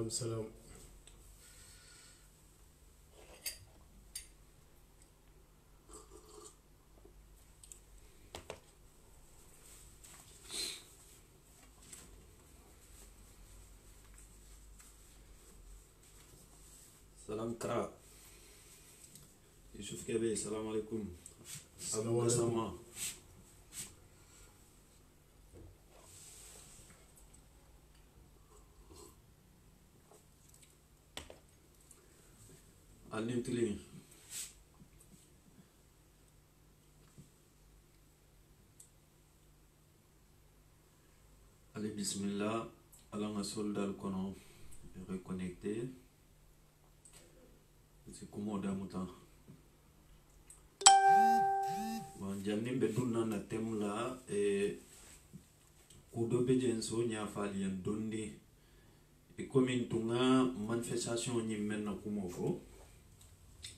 Salam, salam. Salam Kara. Youssouf Kébé, salam alaikum. Salam alaikum. Alim Tili. Allez, bismillah. Allons à soldat le conon. Reconnecté. C'est comment d'amutan. Bon, Janim Beduna na temla et Kudo Bejenso nya falien dondi. Et comme une tunga manifestation ni menna kumofo.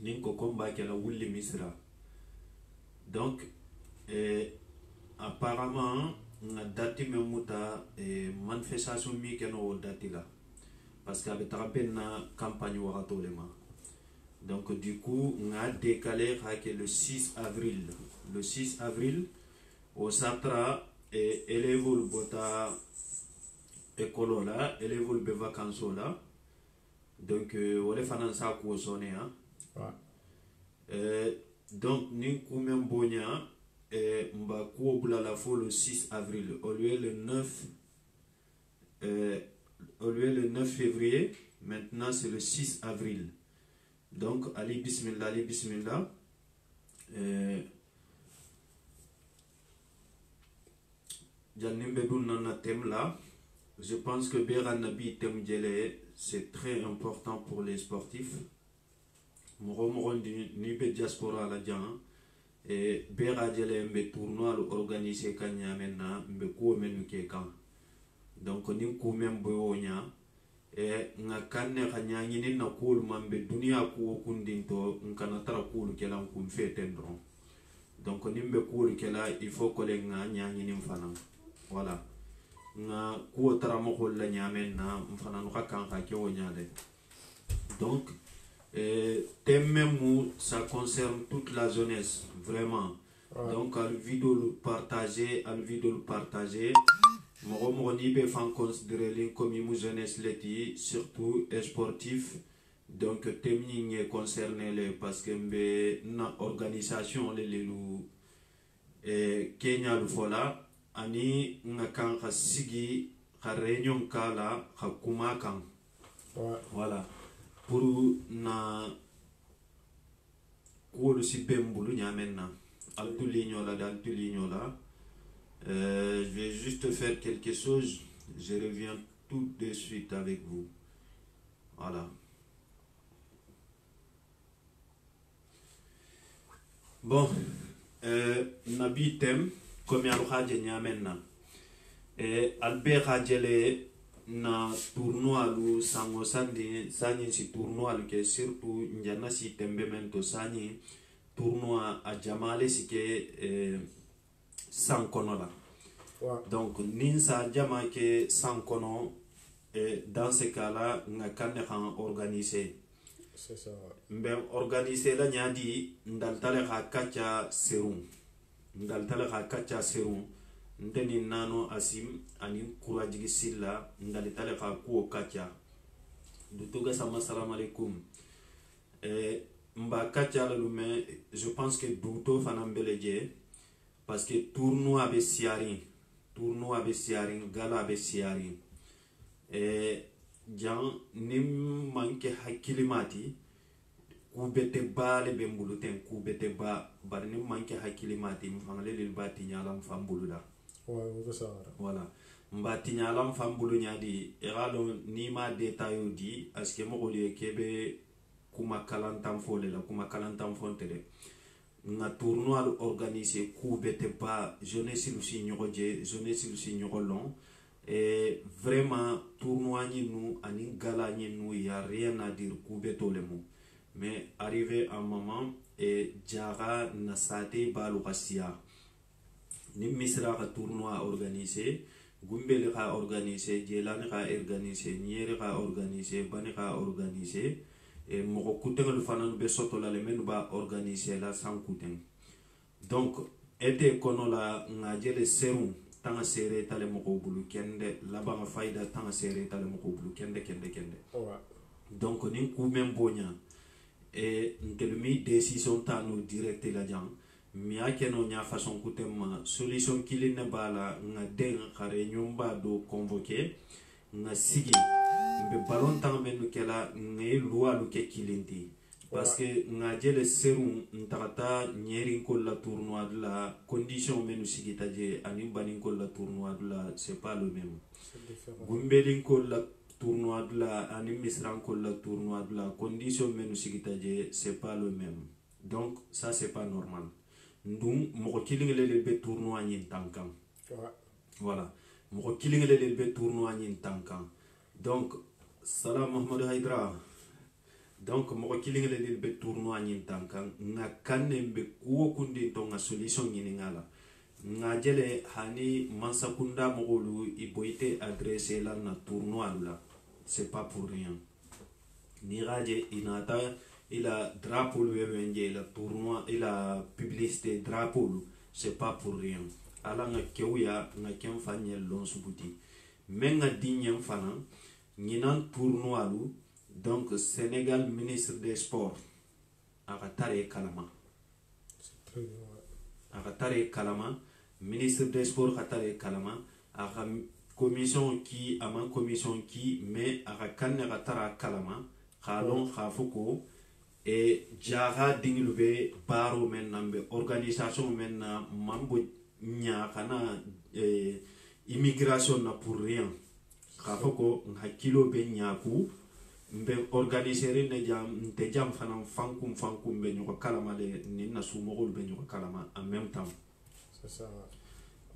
Ninko combat qui a la Willy Misra. Donc, apparemment, on a daté même manifestation mi qui a daté là. Parce qu'avec la campagne Waratolema. Donc, du coup, on a décalé le 6 avril. Le 6 avril, au Satra, élève le bota école là, élève le vacances là. Donc, on est fan ça pour sonner. Donc, nous sommes bonia mba kuobula la fois le 6 avril au lieu le 9 février. Maintenant c'est le 6 avril. Donc allez bismillah, allez bismillah. Janimbe nana thème là. Je pense que Bera Nabi thème c'est très important pour les sportifs. Moron ni be diaspora la jan et Bera Djele mbe tournoi organisé kanya mena mbe ko menu ke kan. Donc ni ko mem boyonya e nga kanne kanya nyini na kul mambe dunia ko kundinto nkana tara kul kelan kum fetendron. Donc ni mbe kul kela il faut que les nga nyini mfana. Voilà. Nga ko tara mo ko la nyamen na mfana no kan ka ke wonyade. Donc thème ça concerne toute la jeunesse, vraiment. Donc, à le vidéo le partager, Mon be fan considérer comme une jeunesse leti, surtout sportif. Donc, thème est concerné parce que na organisation les lou Kenya le fola ani nga kan sigi réunion kala kuma kan. Voilà. Pour na kuolu si bembulu nyamenna altu lignola daltu lignola. Je vais juste faire quelque chose, je reviens tout de suite avec vous. Voilà. Bon, nabi tem comme yalhaje nyamenna Albert Hadjele na tournoi lu sango sandi si tournoi lu ke surtout njana si tembe mento sani tournoi a jamale si ke sankono la. Donc ninsa jama ke sankono dans ce cas là nga kanne kan organiser. C'est ça. Mbe organiser la nyadi ndaltale ka kacha serum. Ndaltale ka kacha serum. Ndeni nano asim ani kurajigi silla ndalitale ka kuo kacha dutuga sama salam alaikum mba kacha la lume. Je pense que duto fanambeleje parce que tournoi be siari gala be siari jan nim manke hakilimati kubete ba le bembuluten kubete ba bar nim manke hakilimati mfangale lil bati nyala mfambulula. Voilà. Mbati nyalam fambulu nyadi eralo ni ma detail di aske mo gole kebe kuma kalantam fole la kuma kalantam fontere na tournoi organisé ku bete ba jeunesse lu si nyoje jeunesse lu si nyolon et vraiment tournoi ni nous ani gala ni nous y a rien à dire ku beto le mot mais arrivé un moment et jara na sate balu kasia. Ni misra ka tournoi organisé gumbeli ka organiser, jelani ka organiser, nyeri ka organiser, bani ka organiser, et moko kutengelu fanan be soto la le menu ba organiser la sans kuteng. Donc ete kono la ngajele serum tanga sere tale moko bulu kende laba nga faida tanga sere tale moko bulu kende. Donc nin ku men bonya e ntelumi décision tano direct la jang mi akeno nya façon kutem solution kiline bala nga den xare nyomba do convoquer nga sigi mbe ballon tanga menu kela ngai loi lu ke kilinti parce que nga jele serum ntata nyeri ko la tournoi de la condition menu sigi taje ani banin ko la tournoi de la c'est pas le même gumbelin ko la tournoi de la ani misran ko la tournoi de la condition menu sigi taje c'est pas le même, donc ça c'est pas normal. Ndum moko kilingele be tournoi nyin tankan voilà moko kilingele be tournoi nyin tankan donc salam Mohamed Haidra donc moko kilingele be tournoi nyin tankan nga kanne be kuwo kundi to nga solution nyini ngala nga jele hani mansakunda mogolu iboite adressé la na tournoi la c'est pas pour rien ni raje inata ila drapeau le wenje la tournoi ila publicité drapeau c'est pas pour rien ala nga kewya nga kem fanyel lon subuti men nga dinyem fana nginan tournoi lu donc Sénégal ministre des sports aka tare kalama ministre des sports katare kalama aka commission qui ama commission qui mais aka kanne katara kalama khalon khafuko et jara dingilube baro men nambe organisation men na mambo nya kana immigration na pour rien khafoko hakilo be nyaku mbe organiser ne jam fanam fankum be nyoko kalama le ni na sumogol be nyoko kalama en même temps c'est ça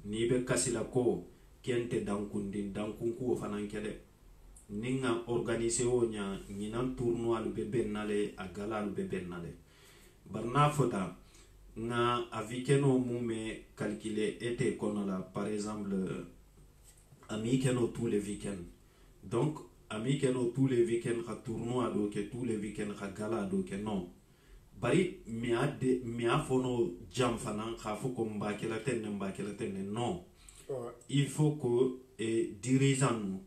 ni be kasila ko kente dankunku fanan kede ninga organiser o nya nyinan tournoi lu be bennale a gala lu be bennale barna fota nga avikeno mume calculer été konola par exemple amikeno tous les week-ends, donc amikeno tous les week-ends ka tournoi do ke tous les week-ends ka gala do ke non bari mia fono jam fanan ka foko mbakela tenne non il faut que dirigeant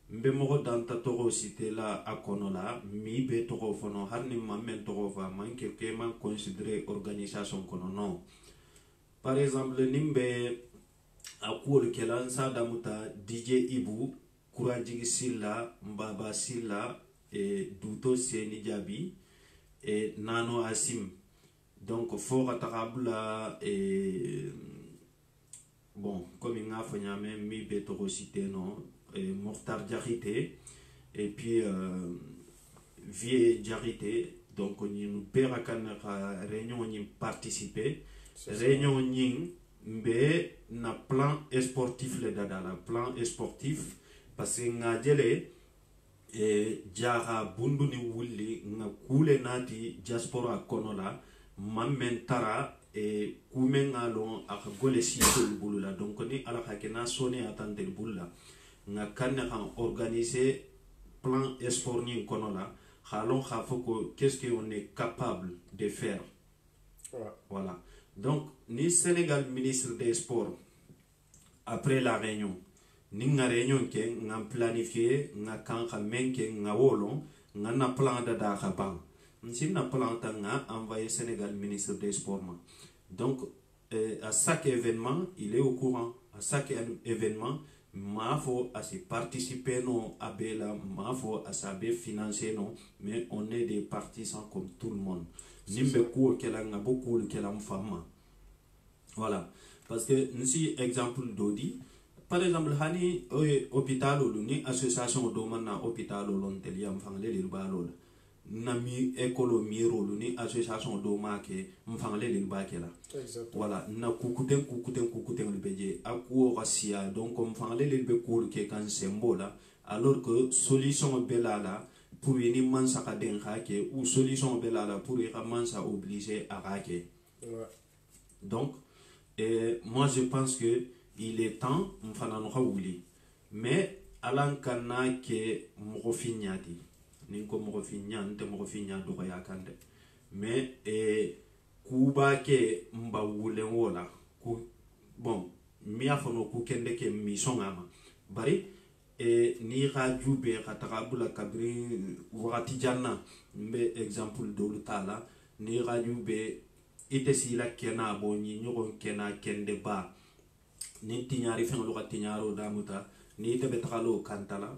mbe mogo danta togo cité la akonola mi be togo fono harni mamen togo fa manke ke man considérer organisation kono non par exemple nimbe akul kelan sa damuta DJ Ibu Kuraji Silla Mbaba Silla et Duto Seni Jabi et Nano Asim, donc fort attaquable et bon comme il a fait mi betoro cité non et Mortar Diarité et puis Vie Diarité, donc nous perd à réunion ni participer réunion ni mbe na plan sportif le dada la plan sportif parce que nga jele jara bundu ni wulli nga kule nati diaspora konola mamentara kumen alon aka gole sitol bulula, donc ni ala hakena sone atante bulla nga kanne kan organiser plan sport ni konola halon khafoko qu'est-ce qu'on est capable de faire, voilà. Donc ni Sénégal ministre des sports après la réunion ni nga réunion ke nga planifier nga kanka menke nga wolon nga na plan da khaban nsi na plan ta nga envoyer Sénégal ministre des sports ma. Donc à chaque événement il est au courant, à chaque événement ma faut à se participer non abela ma faut à saber financer non, mais on est des partisans comme tout le monde nimbe ko kela nga beaucoup kela mfama, voilà. Parce que si exemple dodi par exemple hani hôpital ou ni association do man na hôpital lon tel yam fangle le balol na mi économie rolo ni association do ma ke mfangle le ba kela, voilà. Na kukuten le beje aku rasia, donc mfangle le be ko ke kan symbole, alors que solution belala pour une mansa ka den hake ou solution belala pour une mansa obligé à hake, donc moi je pense que il est temps mfana no hawuli mais alan kanna ke mogo finyati nin ko mogo finya nte mogo finya do ya kande mais kuba ke mba wulen wola ku bon miya fono ku kende ke mission ama bari ni ga jube ga tagabula kabri wakati janna mbe exemple dolu tala ni ga jube ite sila kena bo ni nyogon kena kende ba ni tinyari fen lo ga tinyaro damuta ni te betalo kantala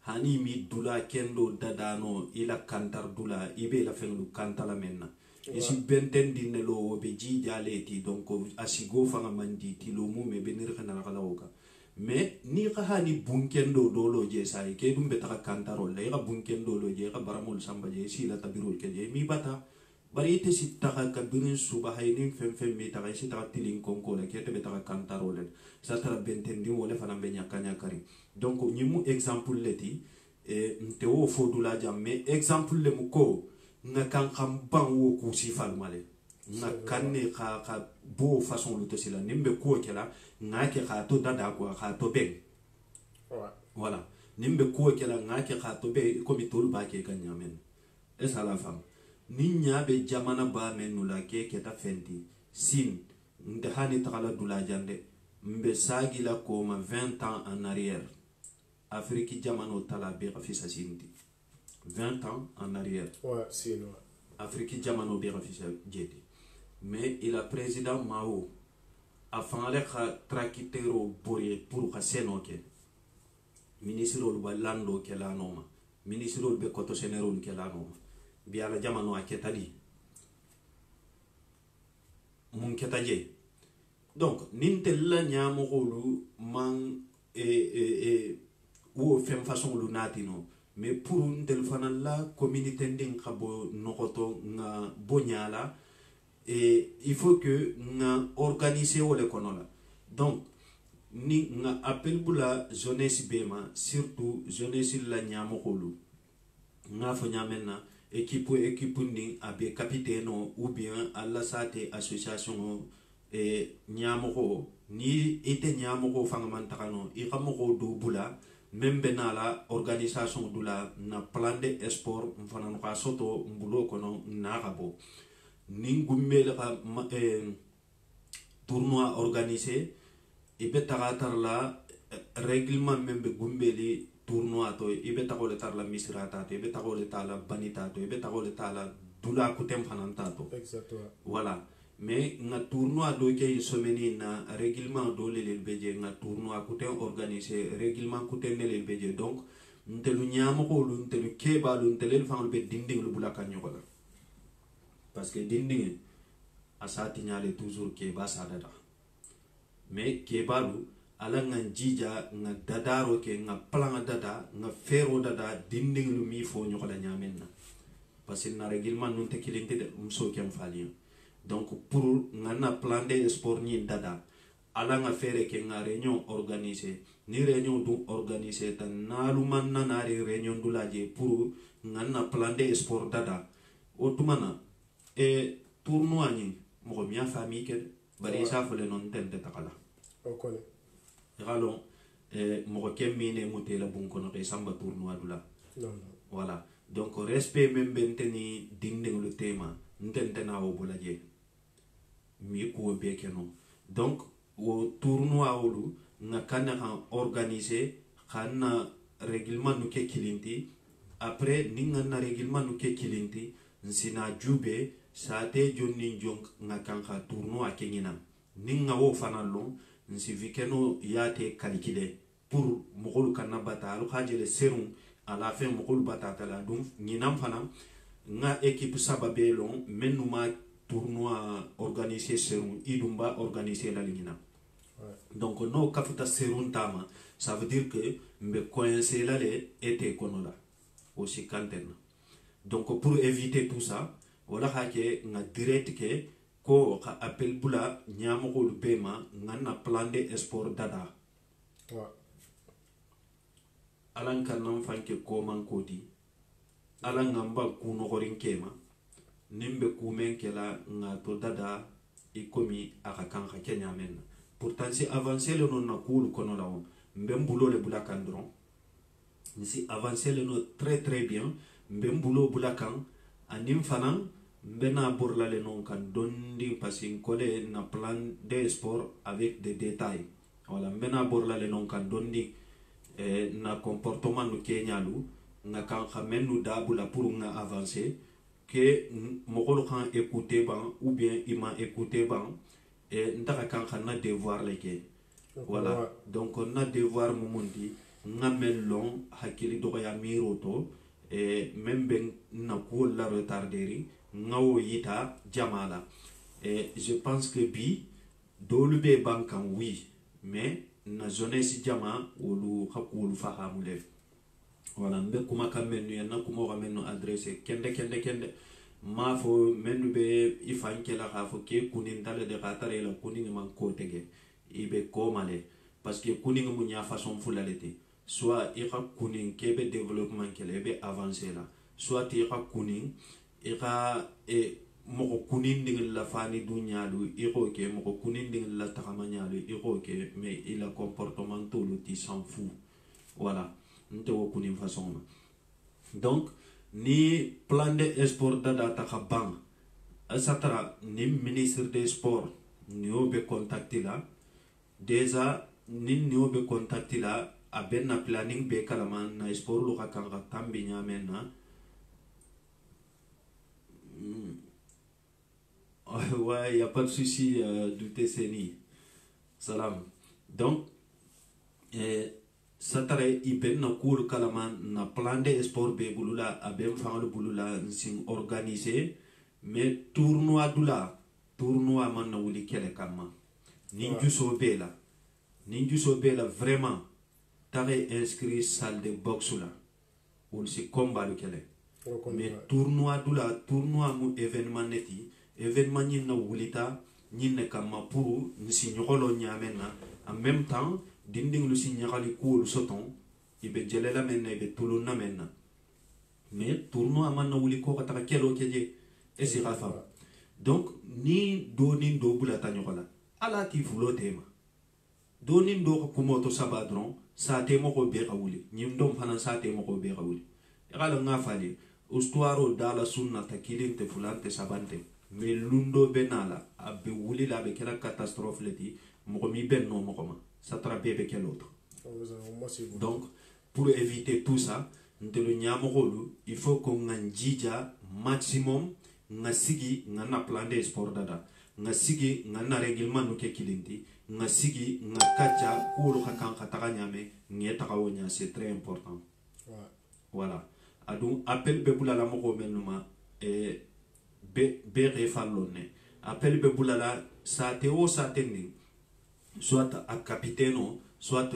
hani mi dula kendo dadano ila kantar dula ibe la fen lu kantala menna isi benten dinne lo be ji jaleti donc asigo fanga mandi ti lo mu me benir kana kala oka mais ni ka hani bunkendo dolo je sai ke dum betaka kantaro le ga bunkendo lo je ga baramol samba je si la tabirul ke je mi bata bari ite si taka kabirin suba haynin fem mi taka si taka tilin konko le ke te betaka kantaro le sa tara benten din wole fana be nyakanya kari donc nyimu exemple leti nte wo fodula jam mais exemple le mu ko nga kan xam ban wo ku si falmale nga kanne ka bo façon lu to sila nimbe ko kela nga ke ka to dada ko ka to be voilà nimbe ko kela nga ke ka to be ko mi tol ba ke kan nyamen e sala fam ni nyabe jamana ba menu la ke ta fenti sin nde hani takala dula jande mbe sagila ko ma 20 ans en arrière Afrique jamano tala be afisa sindi 20 ans en arrière. Ouais, si, non. Afrique jamano be afisa jeti. Mais il a président Mao a fanale ka trakitero bori pour ka senoke. Ministre ol balando ke la noma. Ministre ol be koto senero ke la noma. Bi ala jamano aketadi. Mun ketaje. Donc nintella nyamo olu man ou fem façon lu natino. Mais pour un téléphone la communauté nding kabo nokoto nga bonyala et il faut que nga organiser wole konola donc ni nga appel bula jeunesse bema surtout jeunesse la nyamo holu nga fo nyamenna équipe ni abe capitaine ou bien alla sate association et nyamo ho ni ite nyamo ho fangamantakano ikamo do bula même benala organisation dula na plan de sport mfana no soto mbulo kono na gabo ningumbele ka tournoi organisé ibe tagatar la règlement membe gumbeli tournoi to ibe tagole tar la misrata to ibe tagole tala banita to ibe tagole tala dula kutem fananta to exactement voilà mais na tournoi do ke someni na règlement do le beje na tournoi kutem organisé règlement kutem le beje donc ntelu nyamo ko lu ntelu keba lu ntelu fangol be dinding lu bulaka nyokola parce que dinding asati nyale toujours keba sadada mais keba lu ala nga jija nga dadaro ke nga planga dada nga fero dada dinding lu mi fo nyokola nyamenna parce que na règlement non te kilinte de mso kem falien donc pour ngana plan de sport ni dada ala nga fere ke nga réunion organisée ni réunion du organisée tan nalu manna na réunion du laje pour ngana plan de sport dada otumana e tournoi ni mo mia famille ke bari sa fole non tente takala on connaît galon mo kemmine mutela bun kono ke samba tournoi dula non voilà donc respect même benteni dinding le tema ntente na o bolaje mi ko be keno donc o tournoi olu nga kana kan organiser kana règlement nu ke kilinti après ninga na règlement nu ke kilinti nsina jube sate jonni jong nga kan ka tournoi kenyina ninga wo fanalo nsi vikeno yate calculer pour mogol kana batalu khajele serum à la fin mogol batata la dum nyinam fana nga équipe sababelon menuma tournoi organisé serum idumba organisé la ligne donc no kafuta serum tama ça veut dire que me coincé là les était konola aussi kanten donc pour éviter tout ça wala hake nga direct ke ko ka appel bula nyamo ko bema ngana plan de sport dada alan kanam fanke ko man kodi alan ngamba kuno gorin kema nimbe kumen kela nga to dada ikomi aka kanka kenya men pourtant c'est avancé le non na cool kono la mbem boulot le bulakan dron nsi avancer le no très très bien mbem boulot bulakan anim fanan mbena borla le non kan dondi passing kole na plan de sport avec des détails voilà mbena borla le non kan dondi na comportement no kenyalu nga kan xamenu dabula pour nga avancer que mogol kan écouter ban ou bien il m'a écouté ban et ndaka kan xana devoir leke voilà donc on a devoir mumundi nga melon hakili do ya miroto et même ben na ko la retarderi ngawo yita jamala et je pense que bi dolube bankan oui mais na jeunesse jama wolu hakulu fahamule voilà mbe kuma kamenu yana kuma ga menu adresse kende ma fo menu be ifanke la ha fo ke kunin dale de katare la kunin man ko tege ibe ko male parce que kunin mu nya façon fulalete soit ira kunin kebe développement kele be avancer là soit ira kunin ira moko kunin ding la fani dunya lu iro ke moko kunin ding la takamanya lu iro ke mais il a comportement tout le ti s'en fout voilà nto kunin façon donc ni plan de sport dada takabang asatra ni ministre des sports ni obe contacté là déjà ni obe contacté là aben na planning be kalaman na sport lu ka kan tambi nyamena ouais, y a pas de souci du TCNI. Salam. Donc, satare iben na cour kalaman na plan de sport be bulula abem fangal bulula sing organisé mais tournoi man na wuli kele kama. Ninju so bela vraiment tare inscrit salle de boxe là. Ou si combat le kele. Mais tournoi mu événement neti événement ni na wulita ni ne kama pour nsi nyolo nyamena en même temps dinding lu si nyali ko soton ibe jelela menna ibe tuluna menna mais tournoi man na wuli ko kata kelo keje et c'est rafa donc ni donin do bulata nyola ala ti fulo tema donin do ko moto sabadron sa temo ko be kawuli nyim dom fana sa temo ko be kawuli ala nga fali ustuaro dala sunna takilin te fulante sabante mais lundo benala abe wuli la be kela catastrophe leti mo mi benno mo koma ça trappe be quel autre donc pour éviter tout ça ndelo nyamo holu il faut qu'on nganjija maximum ngasigi ngana plan de sport dada ngasigi ngana règlement no ke kilinti ngasigi ngakacha ko lo kan kataka nyame ngeta kawonya c'est très important voilà adu appel be bulala mo ko menuma be refallone appel be bulala sa teo sa tenni soit à capitaine soit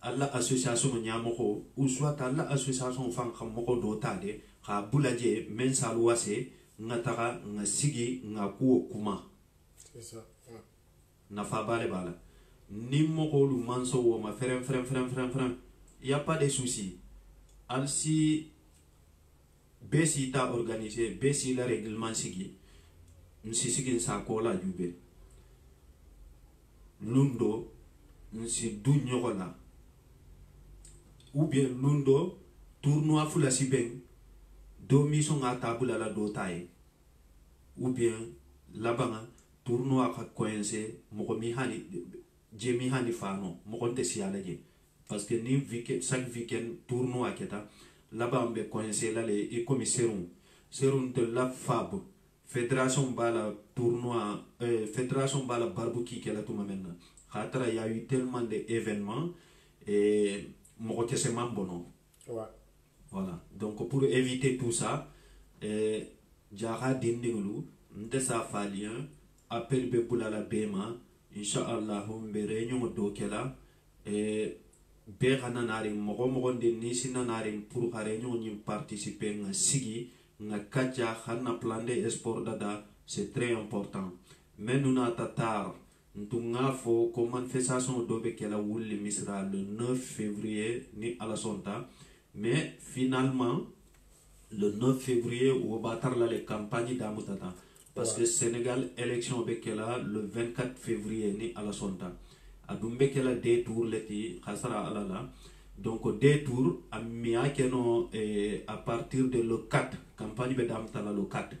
à l'association nyamoko ou soit à l'association fan khamoko do tade kha bulaje men salwase ngatara ngasigi ngaku kuma c'est ça na fa bale bala ni moko lu manso wo ma frem y a pas de souci alsi besi ta organisé besi la règlement sigi nsi sigi sa ko la jube lundo nsi du nyogola ou bien lundo tournoi fula sibeng do mission nga tabula la do taye ou bien labanga tournoi ka coincé moko mi hani jemi hani fano moko nte siala je parce que ni chaque weekend tournoi keta là-bas on be coincé là les commissaires seront de la FAB fédération bala tournoi fédération bala barbecue kela tout maintenant khatra y a eu tellement d'événements et mo ko c'est mambono voilà donc pour éviter tout ça jara dindinglu ndesa falien appel be bulala bema inshallah be réunion do kela et be xana naring mogo de ni sina naring pour réunion ni participer nga sigi nga kacha xana plan de sport dada c'est très important mais nous na tatar ntunga fo ko manifestation do be kela wulli misra le 9 février ni ala sonta mais finalement le 9 février ou batar la les campagnes d'amutata parce que Sénégal élection be kela le 24 février ni ala sonta adumbe kela deux tours leti khasara alala donc deux tours amia keno à partir de le 4 campagne be dam tala le 4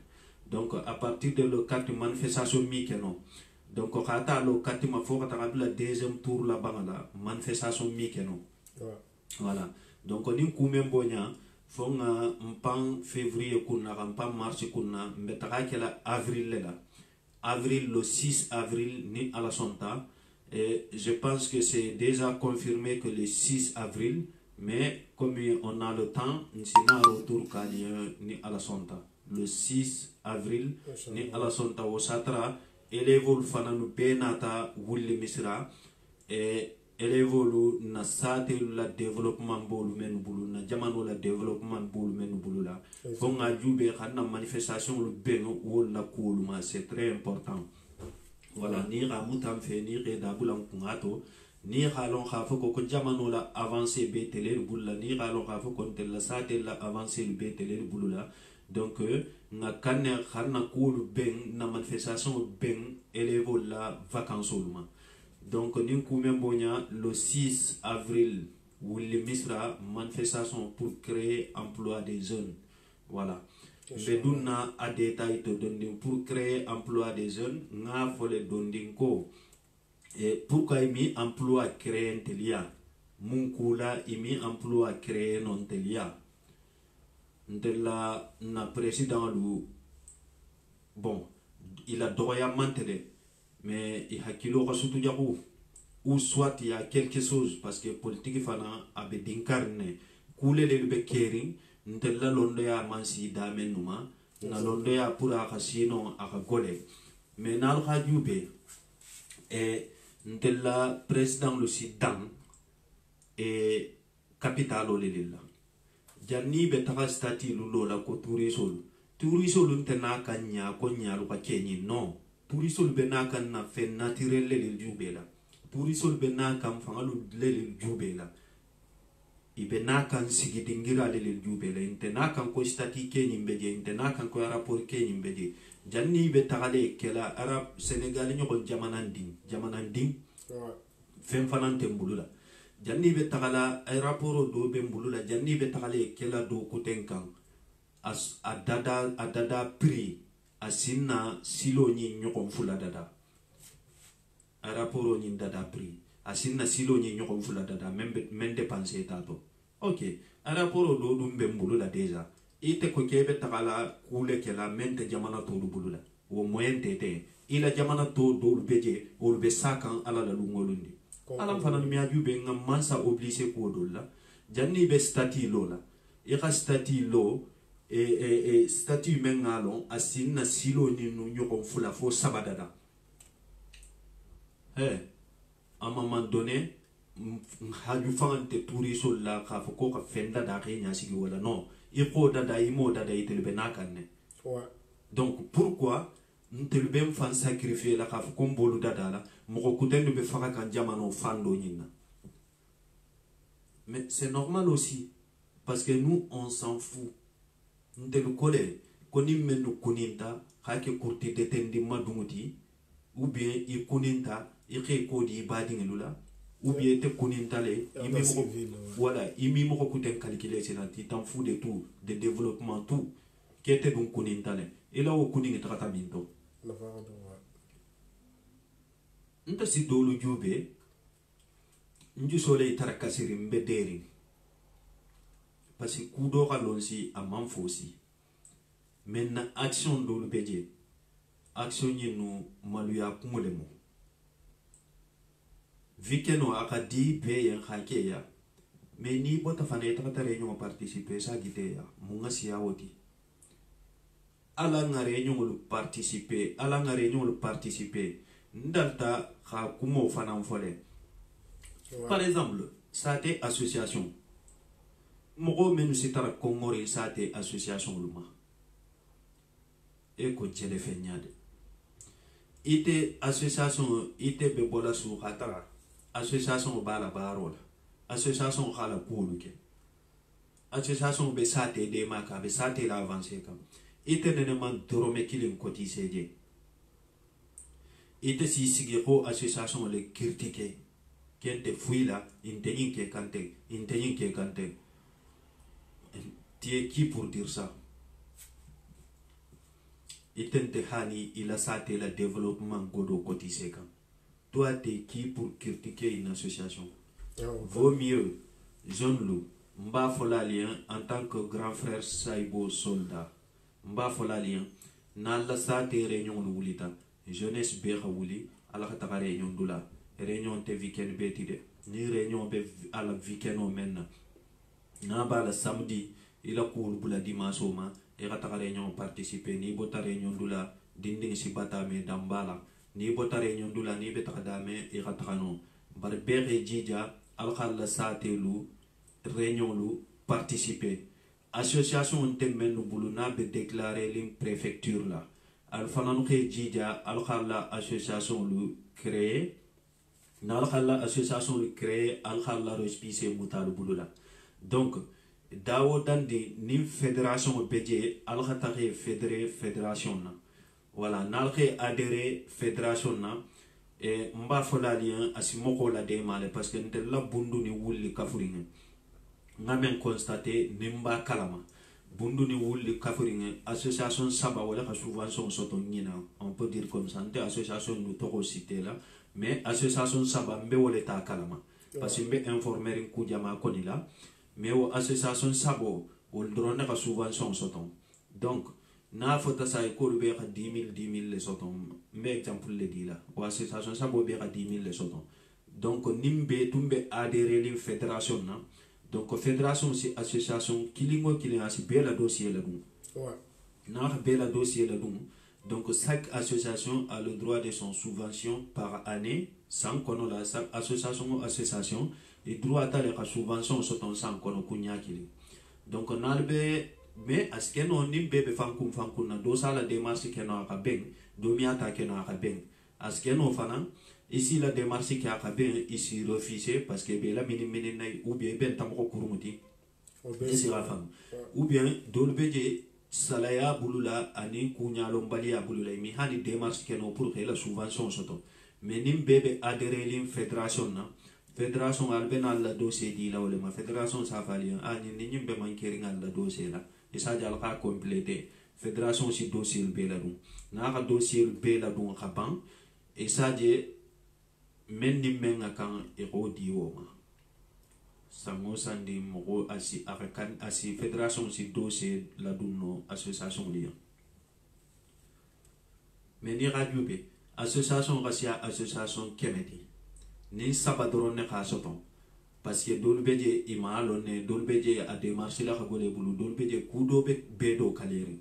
donc à partir de le 4 manifestation mi keno donc khata le 4 ma fo kata la deuxième tour la bangala manifestation mi keno voilà donc ni kumen bonya fonga mpang février kunna mpang mars kunna mbetaka kela avril lela avril le 6 avril ni à la sonta et je pense que c'est déjà confirmé que le 6 avril mais comme on a le temps on a retour ni à la sonta le 6 avril ni à la sonta au satra élève fananu benata wulli misra et élève na sate la développement bolu men bulu na jamano la développement bolu men bulu la fonga jube xana manifestation lu ben wala kuluma c'est très important voilà ni ramutam fe ni reda bulan kungato ni halon khafo ko jamano la avancer be tele bulla ni halon khafo ko tel la sate la avancer be tele bulla donc na kanne xana kulu ben na manifestation ben élève la vacances luma donc nous pouvons le 6 avril où le misra manifestation pour créer emploi des jeunes voilà beduna a détail te donner pour créer emploi des jeunes nga fole dondinko et pourquoi il emploi créer intellia munkula il emploi créer non telia ndela na président lu bon il a droit à manteler mais il a kilo rasutu jabu ou soit il y a quelque chose parce que politique fana abe dinkarne kule le be kering ntella londo ya mansi damen numa na londo ya pura kasino aka gole mais na lo hajube et ntella président le sidan et capitalo lelilla janni be taka stati lulo la ko turisol ntena kanya ko nyalu ka kenyi non turisol bena kan na fe naturel le jubela turisol bena kan fangalu le jubela ibena kan sigi dingira le jubela intena kan ko stati kenyi mbeje intena kan ko rapport kenyi mbeje janni be tagale kela arab senegal nyoko jamananding fem fanante mbulula janni be tagala ay rapport do be mbulula janni be tagale kela do ko tenkan as adada prix asinna silo ni nyoko mfula dada a rapport ni dada prix asinna silo ni nyoko mfula dada men dépenser tato ok a rapport do dum be mbulula déjà ite ko kebe tagala kule kela mente jamana to bulula wo moyen tete ila jamana to do beje o be sakan ala la lungolundi ala fana mi ajube ngam mansa obligé ko dolla janni be stati lola e ka stati lo et statut mengalon asinna silo ni nu nyoko fula fo sabadada à un moment donné haju fangante touriso la ka fo ko ka fenda da kenya sigi wala non il faut dada imo dada itel benakanne donc pourquoi ntel bem fan sacrifier la ka fo ko mbolu dada la moko kutendo be faka kan jamano fando nyina mais c'est normal aussi parce que nous on s'en fout ndelu kole koni menu kuninta hake kurti detendi madumuti ou bien i kuninta i xe kodi bading lula ou bien te kuninta le voilà imi mo ko ten calculer c'est tu t'en fous de tout de développement tout qui était donc kuninta le et là au kuning traitement nta si dolu jube nju sole tarakasiri mbederi parce que kudo kalonsi a manfosi maintenant action do beje action ni no maluya kumulemo vikeno akadi be yan hakeya mais ni bota faneta ta réunion participer sa giteya munga siya woti ala nga réunion participer ndalta kha kumo fanan fole par exemple ça té association mogo menu sitara kongore sate association luma e ko jele fenyade ite association ite be bola su khatara association bala barola association khala kuluke association be sate de maka be sate la avancer kam ite nene man dorome kilin koti seje ite si sigi ko association le critiquer kente fuila intenyin ke kante intenyin ke kante. Tu es qui pour dire ça? Itente hani il a saté le développement godo cotisé quand. Toi t'es qui pour critiquer une association? Vaut mieux Jean Lou mba folalien en tant que grand frère Saibo soldat mba folalien na la saté réunion wulita jeunesse bexa wuli ala ka réunion dula réunion te weekend betide ni réunion be ala weekend o menna na bala samedi ila cour bula dimanche ma e ka réunion participer ni bota réunion dula dinding si batame dambala ni bota réunion dula ni be takadame e ka no bar bexé jija al khalla satelu réunion lu participer association te menu bulu na be déclarer lim préfecture la al fananu ke jija al khalla association lu créer na al khalla association lu créer al khalla respicer mutal bulu la donc dawo dandi ni fédération beje al khatare fédéré fédération na voilà na ke adhérer fédération na e mba folalien asimoko la demale parce que ntel la bundu ni wulli kafuringa ngamen constater nimba kalama bundu ni wulli kafuringa association saba wala ka subvention soto nyina on peut dire comme ça nte association nous toko cité là mais association saba mbe wala ta kalama parce que mbe informer ku jama konila mais o association sabo wol drone ka subvention soto donc na fota sa école be ka 10 000 les soton mais exemple le dit là o association sabo be ka 10 000 les soton donc nimbe tumbe adhérer les fédération na donc fédération c'est association kilingo kilin asi be la dossier la dum ouais na be la dossier la dum donc chaque association a le droit de son subvention par année sans kono la chaque association et droit à la subvention soton sans kono kunya kili donc nalbe mais est-ce que non nimbe be fankum na do sala démarche que non aka ben do miata que non aka ben est-ce que non fana ici la démarche qui aka ben ici refusé parce que be la mini nay ou bien ben tamko kurumuti ici la femme ou bien dolbeje salaya bulula ani kunya lombalia bulula mi hani démarche que non pour que la subvention soto mais nimbe be adhérer lim fédération na fédération alben la dossier di la wala ma fédération safali ani nimbe man kering la dossier la et ça j'ai pas complété fédération aussi dossier le beladou na ka dossier le beladou kapan et ça j'ai mendi menga kan e rodi woma sango sandi mo asi arakan asi fédération aussi dossier la dunno association lien mais ni radio be association racia association kemedi ni sabadron ne ka soton parce que dolbeje imalone dolbeje a démarché la khagole bulu dolbeje kudo be bedo kaleri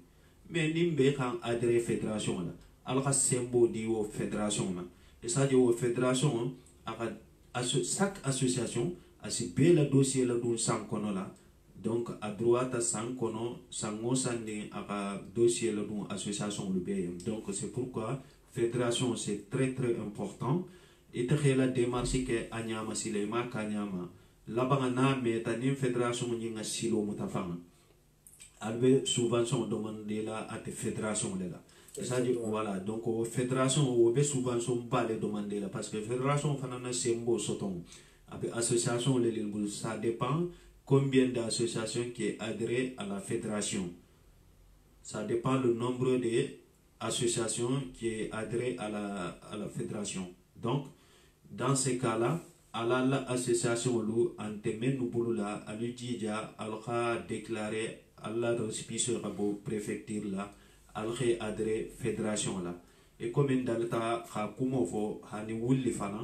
mais nimbe kan adré fédération la alka sembo di o fédération ma et ça di o fédération aka chaque association a si be la dossier la dun sans kono la donc à droite sans kono sango sandi aka dossier la dun association le be donc c'est pourquoi fédération c'est très important et la démarche que anyama silema kanyama labanga na meta ni fédération nyinga silo mutafanga albe subvention demandé là à te fédération là ça dit voilà donc au fédération au be subvention pas les demander là parce que fédération fanana sembo soton avec association les ça dépend combien d'associations qui est adhéré à la fédération ça dépend le nombre de associations qui est adhéré à la fédération donc dans ces cas-là, à l'association lou anteme nubulula alujija alha déclaré alla récépissé rabo préfecture là alhe adré fédération là et comme dalta ha kumofo hani wulli fana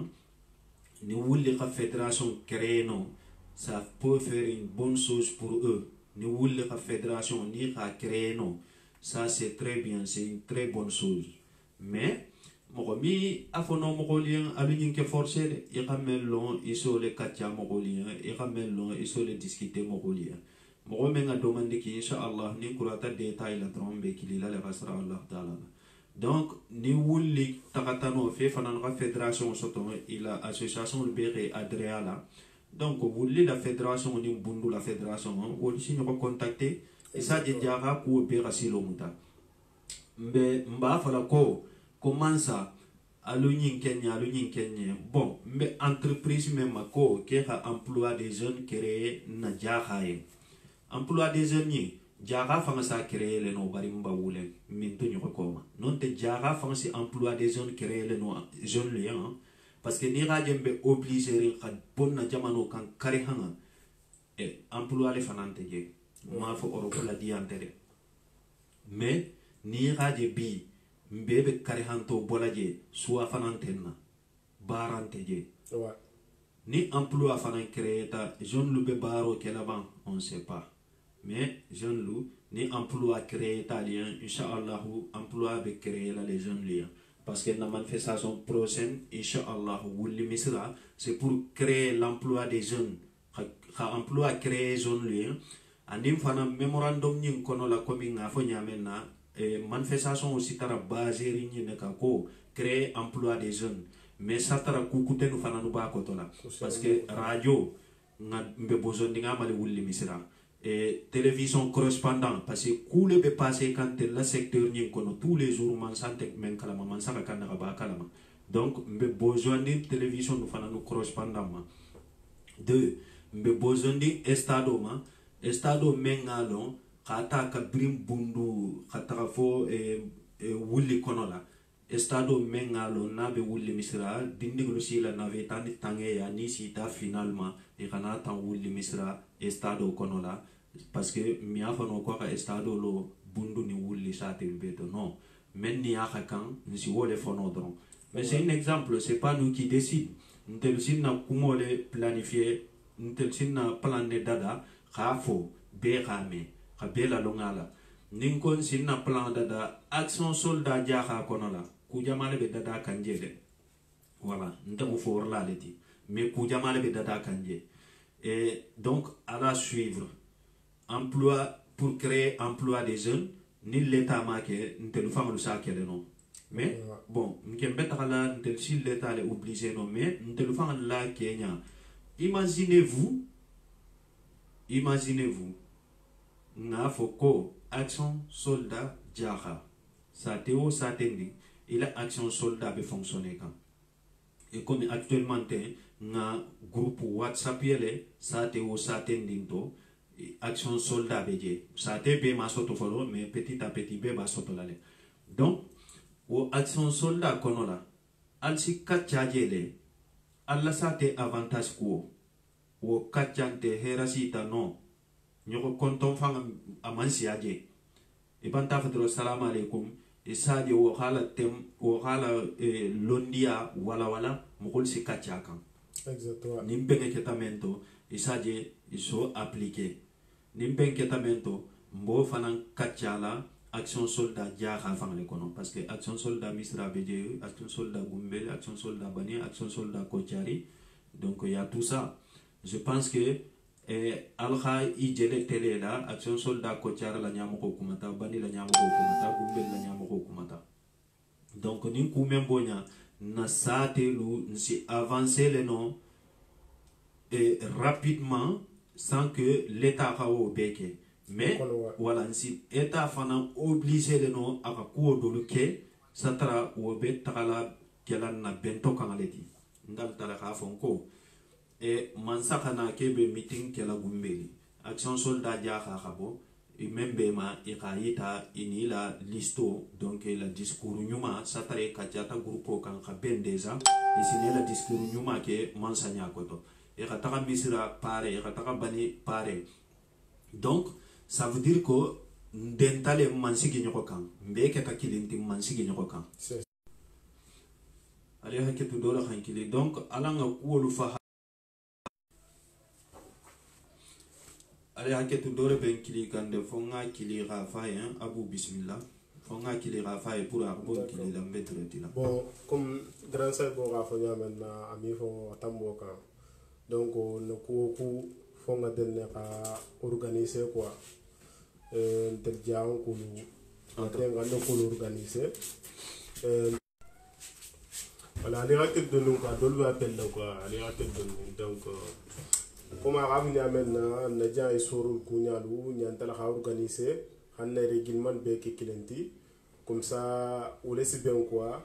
ni wulli ka fédération créé non ça peut faire une bonne chose pour eux ni wulli ka fédération ni ka créé non ça c'est très bien c'est une très bonne chose mais mogomi afono mogolien alugin ke forcer de ikamellon isole katya mogolien ikamellon isole discuter mogolien mogomenga demande ki inshallah ni kurata détail la trombe kilila la basra Allah taala donc ni wulli takatano fe fanan ka fédération soto ila association le béré adréala donc wulli la fédération ni bundu la fédération wol si ñoko contacter et ça di diara ko béra silo muta mba fala ko commence alu nyin Kenya bon mais entreprise même ko ke ka emploi des jeunes créé na jahaye emploi des jeunes ni jaga fanga sa créé le no bari mba wule min to nyoko koma non te jaga fanga si emploi des jeunes créé le no jeunes li parce que ni ga jembe obligé rin ka bonna jamano kan kare hanga et emploi le fanante je ma fo Europe la diantere mais ni ga je bi mbebe kare hanto bolaje soit fanantenna barante je ni emploi fanan créé ta jeune lu be baro ke là-bas on sait pas mais jeune lu ni emploi créé ta lien inshallah emploi be créé la les jeunes liens parce que la manifestation prochaine inshallah wuli misra c'est pour créer l'emploi des jeunes ka emploi créé jeune liens andim fana memorandum ni kono la komi nga fo nyamena manifestation aussi tara basé rini ne ka ko créer emploi des jeunes mais ça tara kukute nu fana nu ba ko tola parce que radio nga mbe besoin dinga mali wulli misira et télévision correspondant parce que coule be passer quand le secteur ni kono tous les jours man santé men kala man saka kan ba kala donc mbe besoin de télévision nu fana nu correspondant ma deux mbe besoin de estado mengalon kata ka brim bundu kata fo wulli kono la estado mengalo na be wulli misra dindiglo sila na ve tani tange ya ni sita finalement e kana tan wulli misra estado kono la parce que mi afa no ko ka estado lo bundu ni wulli satel beto non men ni aka kan ni wole fono dron mais c'est un exemple, c'est pas nous qui décide ntel sinna kumole planifier ntel sinna plan de dada khafo be khame khabela longala ninkon sinna plan dada action soldat jaha kono la ku jamale be dada kanjele voilà ndamu for la leti mais ku jamale be dada kanje et donc à la suivre emploi pour créer emploi des jeunes ni l'état maké ntelu famalu sa kele non mais bon nkembe takala ntel si l'état est obligé non mais ntelu famal la Kenya imaginez-vous na foko action soldat jaha ça théo ça tendi il a action soldat be fonctionner quand et comme actuellement na groupe WhatsApp yele ça théo ça tendi to action soldat beje ça te be ma soto folo mais petit à petit be ba soto lale donc o action soldat kono la al si katchajele alla sa te avantage ko o katchante herasita no nyoko konton fanga amansi aje e banta fatro salam alaikum e saje wo hala tem wo hala londia wala mukol si katchakan exactement nimbe ketamento e saje iso appliquer nimbe ketamento mbo fanan katchala action soldat jaha fangale kono parce que action soldat misra beje action soldat gumbel action soldat bani action soldat kochari donc il y a tout ça je pense que alha ijele tele la action soldat kochara la nyamo ko kumata bani la nyamo ko kumata gumbel la nyamo ko kumata donc nin ku membonya na sate lu nsi avancer le non et rapidement sans que l'état kawo beke mais voilà si état fana obligé de no aka ko do ke satra wo be tagala kelan na bento kangaleti ndal tala ka fonko et mansaka na kebe meeting kela gumbeli action soldat ja khabo et membe ma ikaita inila listo donc la discours nyuma satare kajata groupe kan ka bendeza isine la discours nyuma ke mansanya koto et kataka misira pare et kataka bani pare donc ça veut dire que ndentale mansigi nyoko kan mbeke ta kilinti mansigi nyoko kan ali haketu dola khankili donc alanga kuolu fa ali haketu dole ben kili kan de fonga kili rafa hein abu bismillah fonga kili rafa pour arbo kili la mettre là bon comme grand saint bo rafa maintenant ami fo tambo kan donc no ku fonga denne ka organiser quoi tel jaon ko tenga no ko organiser voilà les raquettes de nous quoi dolu appel quoi les raquettes de nous donc comme arabe ni amena na jaay sorul kunyalu nyantala ka organiser hanne réglement be ki kilenti comme ça ou laisse bien quoi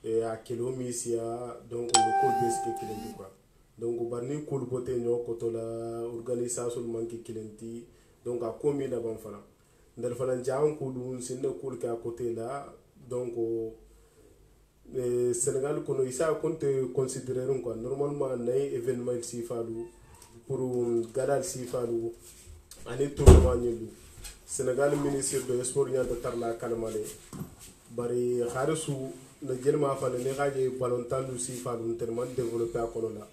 et a kilo misia donc le col beske kilenti quoi donc barni col bote nyo koto la organisation manki kilenti donc a komi la ban fana ndal fana jaan ko dun sinna col ka côté là donc Sénégal kono isa konte considérer quoi normalement nay événement si falu pour gadal si falu ani tournoi nyelu Sénégal ministre de sport nyanta tarla kalmale bari kharisu na jelma fa ne gaje ballon tandu si falu tellement développer kono la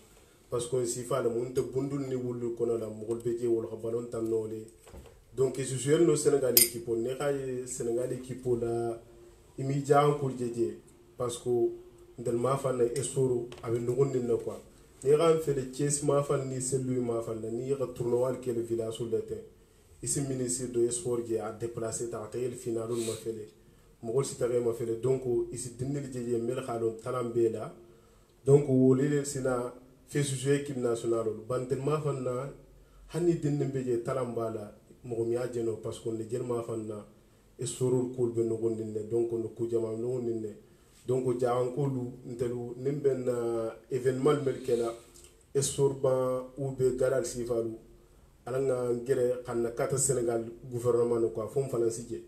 parce que si falu mun te bundul ni wulu kono la mugol beje wol ballon tan nole donc je suis no Sénégal équipe ne gaje Sénégal équipe la imi jaan ko jeje parce que ndel ma fan na sport avec ngonnin na quoi ni ran fait de Thiès ma fan ni celui ma fan ni ga tournoi que le village sur le terrain ici ministre de sport qui a déplacé ta le final ma fait mogol sitare ma fait donc ici dinil jeje mel khalon talambe la donc wolile sina fait jouer équipe nationale bandel ma fan na hani dinne je talamba la mogom ya jeno parce que le jel ma fan na sport ko be no gondinne donc no ku jama no gondinne donc jaan ko lu ntelu nimben événement melkela esorban ou be galaxy falu alanga ngere xanna kata Sénégal gouvernement quoi fom fana sije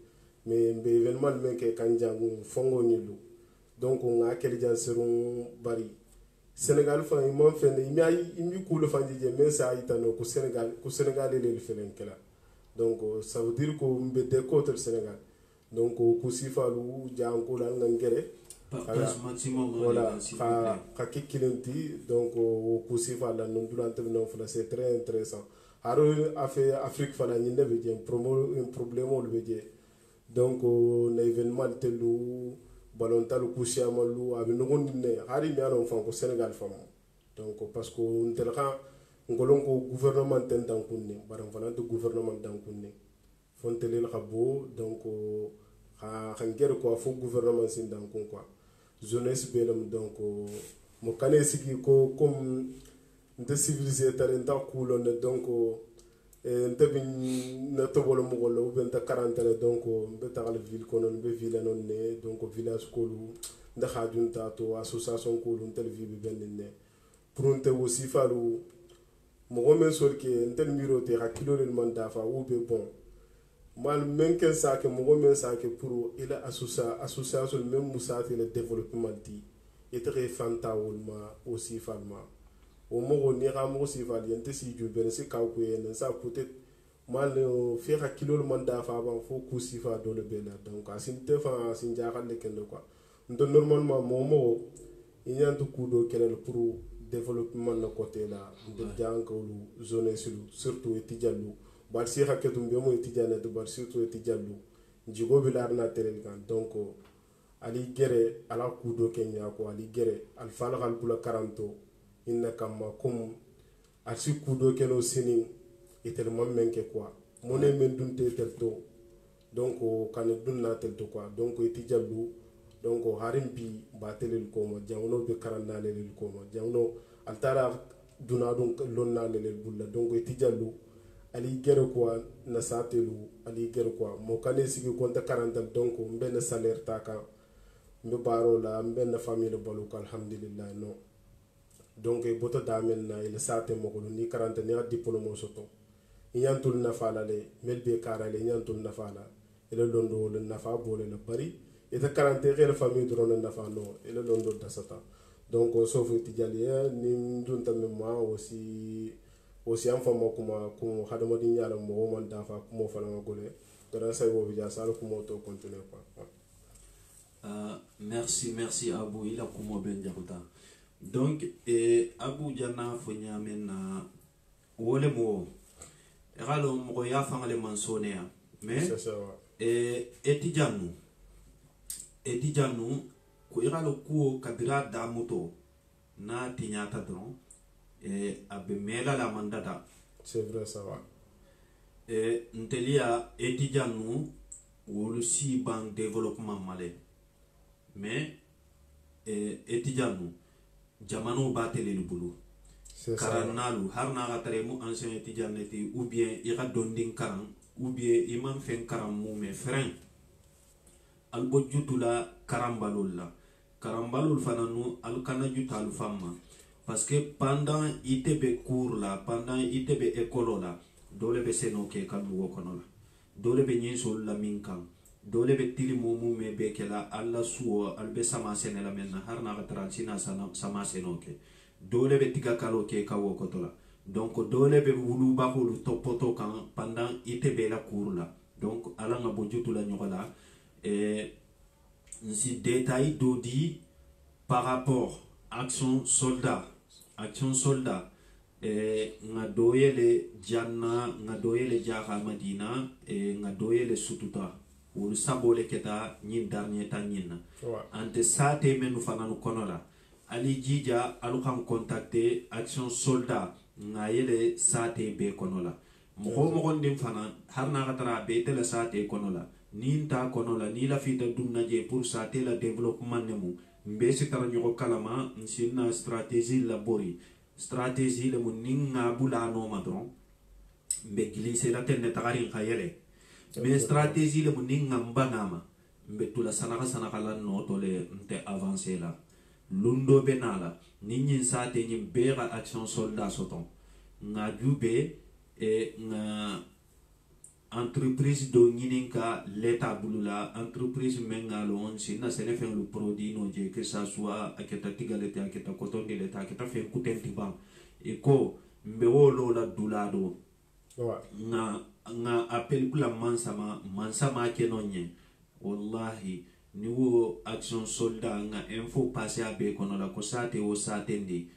mais be événement melke kanjangu fongo nilu donc nga kel jan serum bari Sénégal fa imam fene imi kulu fanjije mais ça itano ku Sénégal le felen kala donc ça veut dire que mbe de côté Sénégal donc ku sifalu jaan ko la ngere partage maximum voilà ka kilenti donc au cousi fala non durante non fala c'est très intéressant aro a fait Afrique fala ni nebe je un problème o leje donc na événement telu ballon talu cousi amalu abi no gondine hari mi anon fan ko Sénégal fam donc parce que on telka ngolon ko gouvernement ten dan kunni baram fana de gouvernement dan kunni fontelel khabo donc ha ngere ko fo gouvernement sin dan kun quoi jeunesse belam donc mo kane sigi ko comme nte civilisé tare nta kulonne donc nte bin na tobolo mo golo ou ben ta quarantaine donc be tagal ville kono be ville non ne donc village kolu nda khadunta to association kolu ntel ville ben ne pour nte aussi falu mo gomen solke ntel miro te hakilo le manda fa ou be bon mal men ken sake mogo men sake pour ila association même musati le développement di etre fanta wolma aussi falma o mogo ni ga mogo si fal yente si ju ben si kaw ko yen sa peut-être mal fi ha kilo le manda fa ban fo ku si fa do le bela donc asin te fa asin jaxal le ken quoi ndo normalement momo inyantu kudo kelel pour développement na côté là de jankolu zone surtout etijallu barsi haketum be mo tijane do barsi to tijallu jigo bilar na terel kan donc ali gere ala kudo kenya ko ali gere al falgal bula karanto inna kamma kum asi kudo keno sini etel mammenke quoi moné men dunte telto donc kan dunna telto quoi donc tijallu donc harim bi batelel ko ma jawno be karanna lelel ko ma jawno altara duna donc lonna lelel bulla donc tijallu ali gere quoi na satelu ali gere quoi mo kane sigi konta 40 donc mben salaire taka mbe baro la mben famille balu alhamdulillah no donc e boto damen na ile sate mo ko ni 40 ni diplôme soto inyantul na fala le melbe karale inyantul na fala ile londo le nafa bole la bari et 40 re famille drone na fa no ile londo dasata donc sauf tijalia ni dunta memma aussi en fama kuma ko hadamadi nyala mo man dafa kuma fala ngole dara say bo bija sala kuma to continuer quoi merci Abou ila kuma ben jakuta donc Abou jana fo nyamen na wole mo ralo mo ya fangale mansonea mais c'est ça etijanu ko iralo ko kadira damuto na tinyata don abe mela la mandata c'est vrai ça va ntelia etijanu wolu si ban développement malé mais etijanu jamano batele lu bulu karanalu harna gatare mu ancien etijaneti ou bien ira dondin karan ou bien imam fen karam mu me frein albo jutula karambalola karambalul fananu al kana jutalu famma parce que pendant itebe cours là pendant itebe école là dole be seno ke kallugo kono la dole be nyin sol la min kan dole be tili mumu me be kela alla suo albe sama sene la menna harna ka transina sama seno ke dole be tiga kalo ke kawo kotola donc dole be wulu ba hulu topoto kan pendant itebe la cours là donc ala nga bojutu la nyola si détail dodi par rapport action soldat nga doyele janna nga doyele jaha madina nga doyele sututa wol sabole keta nyin dernier tan nyina ante sate menu fananu konola ali jija alu kan contacter action soldat nga yele sate be konola mo gondim fana harna katara be tele sate konola ninta konola ni la fita dunna je pour sate la développement nemu mbesi tara nyoko kalama nsina stratégie labori stratégie le mun ninga bula no madron mbe glisse la tenne tagarin khayele mais stratégie le mun ninga mbanama mbe tula sanaka la no tole nte avancer la lundo benala ninyin sate nyim bera action soldat soton nga jube e nga entreprise do nyininka l'état bulula entreprise mengalo on sina sene fen le produit no je que ça soit aketa tigalete aketa coton de l'état aketa fen kutenti bam e ko mbewolo la dulado nga appel kula mansama kenonye wallahi ni wo action soldat nga info passer abe kono la ko sate o satendi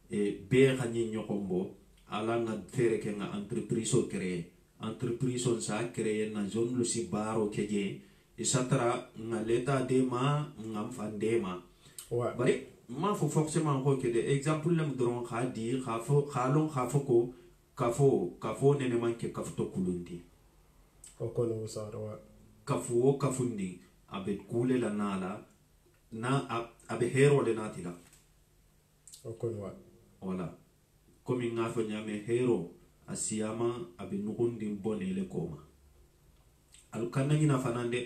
e be xani nyokombo ala nga fere ke nga entreprise o créer entreprise on sa créer na zone lu si baro keje isatra nga leta de ma ngam fandema bari ma fo forcément ko ke de exemple lam dron khadi khafo khalon khafo ko kafo nene manke kafto kulundi o kono sarwa kafo kafundi abe kule la nala na abe hero le natila o kono wala komi ngafo nyame hero asiyama abe nukundi mbone le koma alukana ngina fanande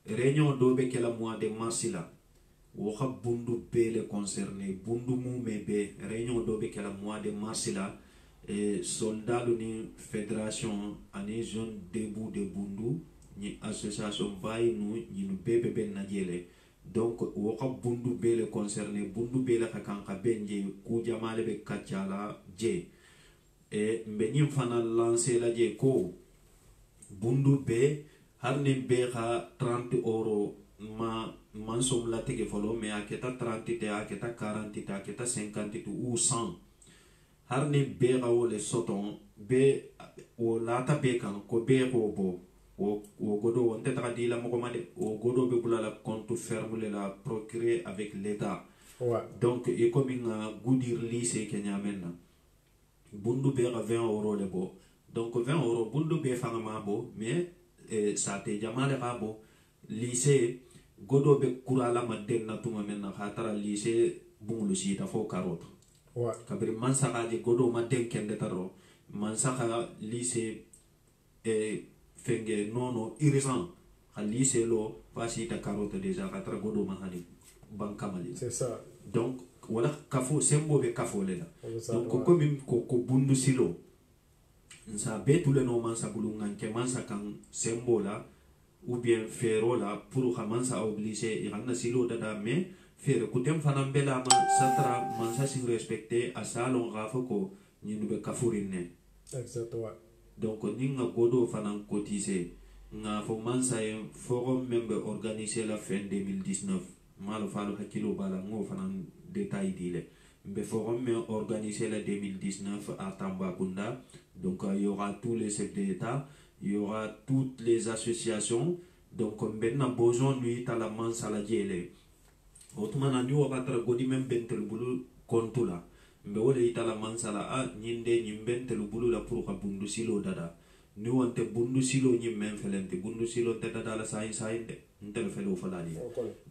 réunion do be kala mois de mars la wo bundu be le concerné bundu mu mebe réunion do be kala mois de mars la et soldat ni fédération ani zone debout de bundu ni association bay nu ni bebe ben najele donc wo bundu be le concerné bundu be la kanka benje ku jamale be kachala je e mbenyim fana lancer la je ko bundu be harne be ha 30 euro man som la tege folo mais aketa 30 te aketa 40 te aketa 50 te ou 100 harne be ha le soton be o lata be kan ko be robo o godo on te tradi la mo komade o godo be bula la compte ferme la procurer avec l'état donc e comme nga goudir lycée kenya menna bundu be ga 20 euro le bo donc 20 euro bundu be fanga ma bo mais ça te jamale ga bo lycée godo be kurala ma den na tuma menna khatara lycée bunglu si ta fo carotte kabri man saka je godo ma den kende taro man saka lycée fenge nono irisan ha lycée lo pasi ta carotte déjà khatara godo ma hani bankamali c'est ça donc wala kafo sembo be kafo le la donc ko min ko bundu silo nsa betule no mansa bulungan ke mansa kan sembo la ou bien fero la pour khamansa obligé irana silo dada mais fere kutem fanam bela ma satra mansa sin respecter asalon gafo ko nyinu be kafurinne exactement donc ninga godo fanan cotiser nga fo mansa en forum member organiser la fin 2019 malo falo hakilo bala ngo fanan détail dile mbe forum mais organiser la 2019 à Tambacounda donc il y aura tous les chefs d'état il y aura toutes les associations donc maintenant besoin lui tala mansala jele autrement ni o katra godi même bentel bulu kontula mbe wole itala mansala a nyinde nyimbentel bulu la pour ka bundu silo dada ni wonte bundu silo nyimmen felente bundu silo dada la sai de ntel felo falali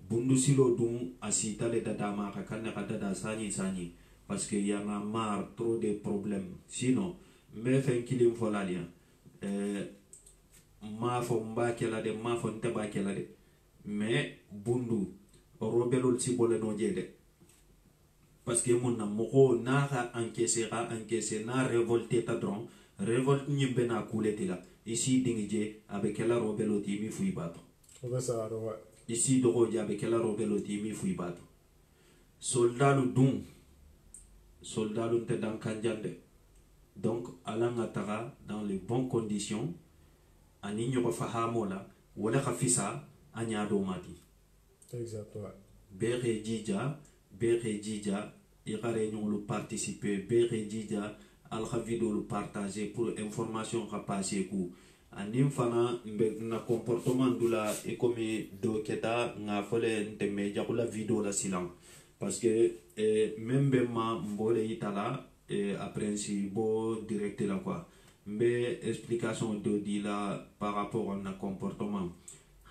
bundu silo dum asita le dada ma ka kanne ka dada sani parce que y en a marre trop de problèmes sinon me fen kilim falali ma fo mba kela de ma fo nte ba kela de mais bundu robelol si bole no jede parce que mon na moko na ka encaisser na révolté ta dron révolte nyimbe na kuleti la ici dingije avec la robeloti mi fui bato ici dogoje avec la robeloti mi fui bato soldalu dum soldalu te dan kanjande donc ala ngataga dans les bonnes conditions ani ñoko fahamola wala khafisa anya do mati exactement bere jija igare ñolu participer bere jija al khavido lu partager pour information ka passer ku anim fana na comportement dula e comme do keta nga fole nte me jakula video la silang parce que même ma mbole itala après si bo direct la quoi mais explication de di la par rapport à na comportement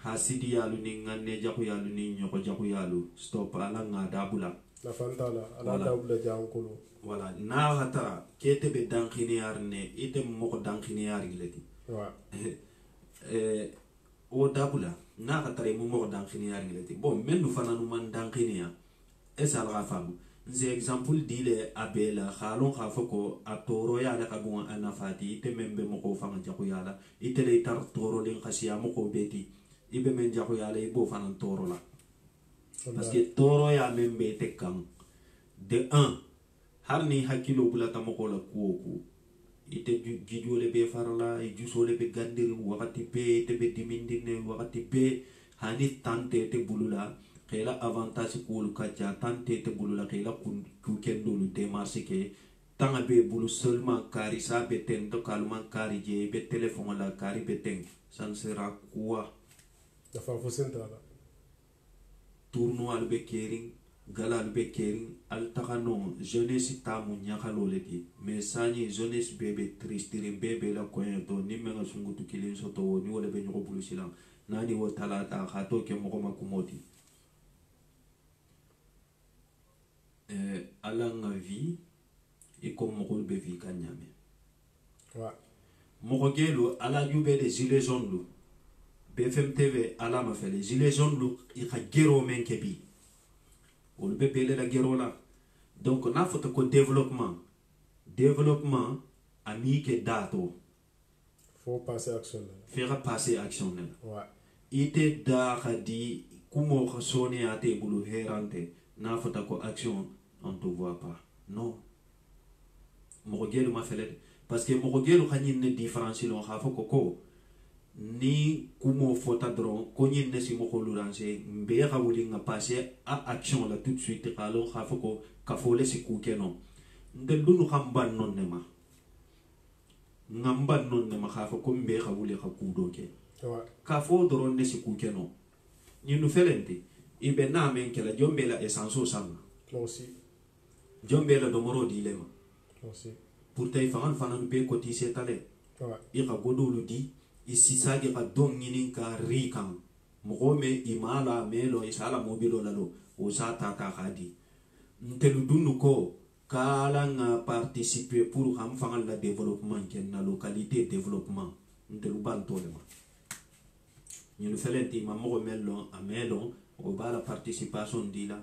hasidi yalu ni ngane jaku yalu ni nyoko jaku yalu stop ala nga dabula la fantala ala dabula jankulu voilà na hata kete be dankini arne ite moko dankini argileti wa o dabula na hata re moko dankini argileti bon menu fana nu man dankini ya esa la famu nze exemple dile abela khalon khafoko atoro ya la kabun anafati ite membe moko fanga jaku yala ite le tar toro len khasiya moko beti ibe men jaku yala ibo fana toro la parce que toro ya membe tekam de 1 harni hakilo bulata moko la kuoku ite gidole be farala e jusole be gandiri wakati be te be dimindine wakati be hani tante te bulula khela avantage kulu kacha tante te bulula khela ku kendo lu démarche ke tanga be bulu seulement kari sa be ten to kalman kari je be téléphone la kari be ten ça ne sera quoi da fa fosentala tournoi le be kering galal be kering al takano jeunesse tamu nyakalo leti mais sani jeunesse bebe triste bebe la koyen to ni menga sungutu kilin soto ni wala be nyoko bulu silang nani wo talata khato ke moko makumoti ala nga vie et comme moko be vie kanyame wa moko gelo ala jube de gilets jaunes lu BFM TV ala ma fele gilets jaunes lu i kha gero men kebi o be bele la gero la donc na foto ko développement ami ke dato faut passer action wa ite da khadi kumo khasone ate bulu herante na foto ko action on te voit pas non mo gelu ma fele parce que mo gelu khanin ne différence lo khafa ko ni kumo fota dron ko nyin ne si mo ko luranse mbe ga wuli nga passer à action là tout de suite kalo khafa ko ka fole si ku keno ndel dunu khamba non ne ma ngamba non ne ma khafa ko mbe ga wuli ka ku do ke ka fo dron ne si ku keno ni nu felente ibe na men kala jombe la essence o sam aussi jombe la do moro di lema aussi pour tay fana be ko ti setale i ka godolu di isi sagi ka don nginin ka rikan mogome imala melo isala mobilo lalo o sa ta khadi ntelu dunu ko kala nga participer pour ham fangal la développement ken na localité développement ntelu bantole ma ñu felenti ma mo mello amelo o bala participation dila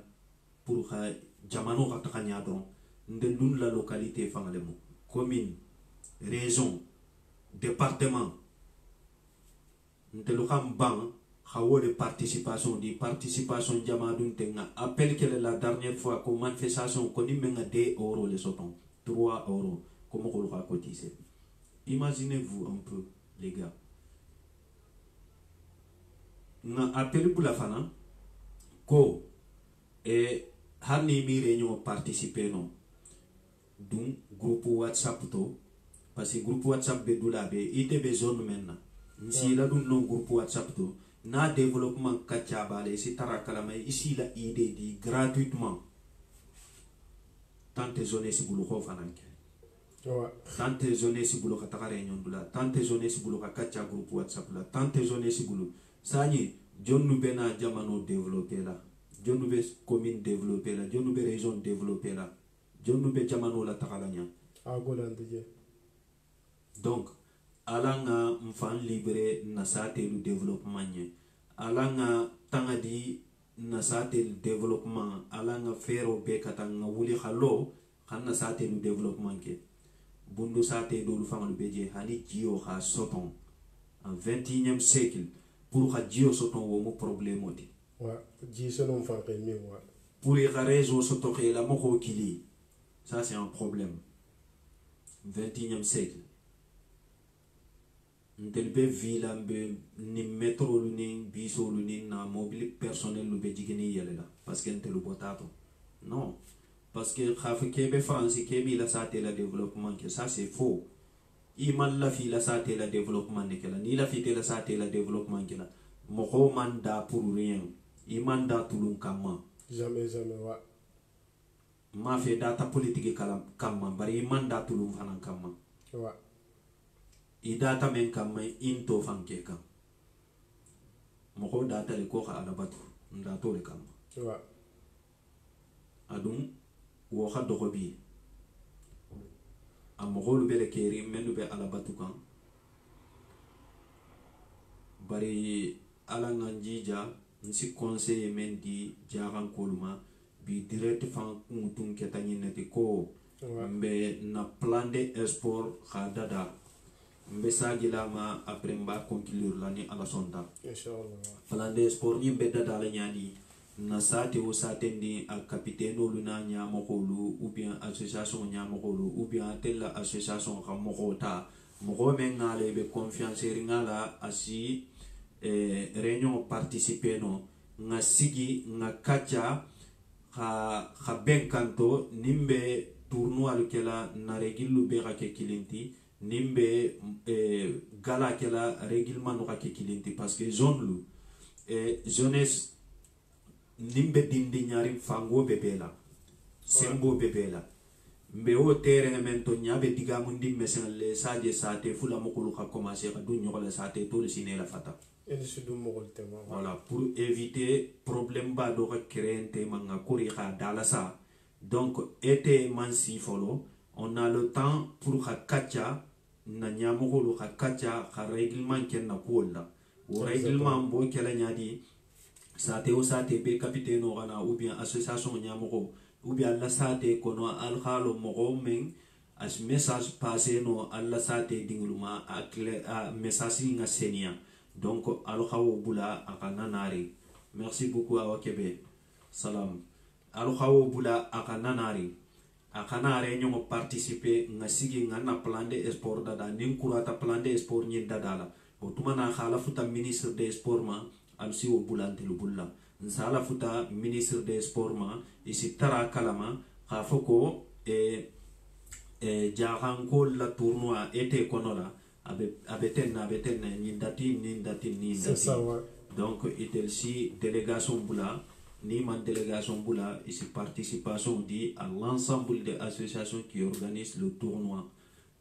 pour ha jamano ka takanya don ndel la localité fangale mo commune région département ntelu kam ban khawole participation jamadun tenga appel que la dernière fois comme manifestation koni menga 2 euros les soton 3 euros comme on va cotiser imaginez-vous un peu les gars na appel pour la fana ko hani mi réunion participer non donc groupe WhatsApp to parce que groupe WhatsApp be dula be ite be zone maintenant si la dun non groupe WhatsApp to na développement kacha balé si tarakala mais ici la idée di gratuitement tante zone si bulu ko fananke tante zone si bulu ka takare nyon dula tante zone si bulu ka kacha groupe WhatsApp la tante zone si bulu sani jonnu bena jamano développer la jonnu be commune développer la jonnu be région développer la jonnu be jamano la takalanya donc alanga mfan libre na sate lu développement nye alanga tangadi na sate développement ala nga fero be kata nga wuli khalo xanna sate nu développement ke bundu sate do lu fangal beje hani jio ha soton en 21e siècle pour ha jio soton wo mo problème oti wa ji sonon fa ke mi wa pour les réseaux soto ke la mo ko kili ça c'est un problème 21e siècle ntel be villa be ni métro lu ni biso lu ni na mobile personnel lu be jigeni yele la parce que ntel botato non parce que khafe kebe france kebe la sate la développement que ça c'est faux iman la fi la sate la développement ne kala ni la fi te la sate la développement kala mo manda pour rien iman da tulun kama jamais wa ma fait data politique kala kama bari iman da tulun fanan kama wa idata men kama into fanke kam mo data le ko ka alabatu ndato le kama wa adum wo xa doxo bi a moxolu be le keri menu be alabatu kan bari ala nga njija nsi conseiller men di jaxankoluma bi direct fan kutun keta ñineti ko mbe na plan de sport xa dada mbe sagilama après mba conclure la ni ala sonta inshallah plan de sport ñi be dada la ñani na sate o sate ni a capitaine olu na ñamokolu ou bien association ñamokolu ou bien telle association xa moxota moxo men ngale be confiance ngala asi réunion participer no nga sigi nga kacha xa benkanto nimbe tournoi kela na regilu be xa ke kilinti nimbe gala kela règlement no xa ke kilinti parce que zone lu jeunesse nimbe dindi ñaari fango bebela sembo bebela mbe o terrain men to ñabe digamu ndimme sen le saje sate fula mokulu ka commencer ka du ñola sate to le sine la fata en su du mogol tema voilà pour éviter problème ba do ka créer manga kuri ka dala sa donc été mansi folo on a le temps pour ka kacha na ñamokulu ka kacha ka règlement ken na kola o règlement bo kala ñadi sate o sate be capitaine o gana ou bien association ñamoko ou bien la sate kono al khalo mogo men as message passé no alla sate dinguluma a message nga senia donc al khawo bula akana nari merci beaucoup à Kebe salam al khawo bula akana nari akana réunion participer nga sigi nga na plan de sport dada nin kurata plan de sport ni dada o tumana khala futa ministre des sports ma alsi o bulante lu bulla nsala futa ministre des sports ma isi tara kalama kha foko jahanko la tournoi été konola abeten ni dati donc itel si délégation bula ni man délégation bula ici participation dit à l'ensemble des associations qui organisent le tournoi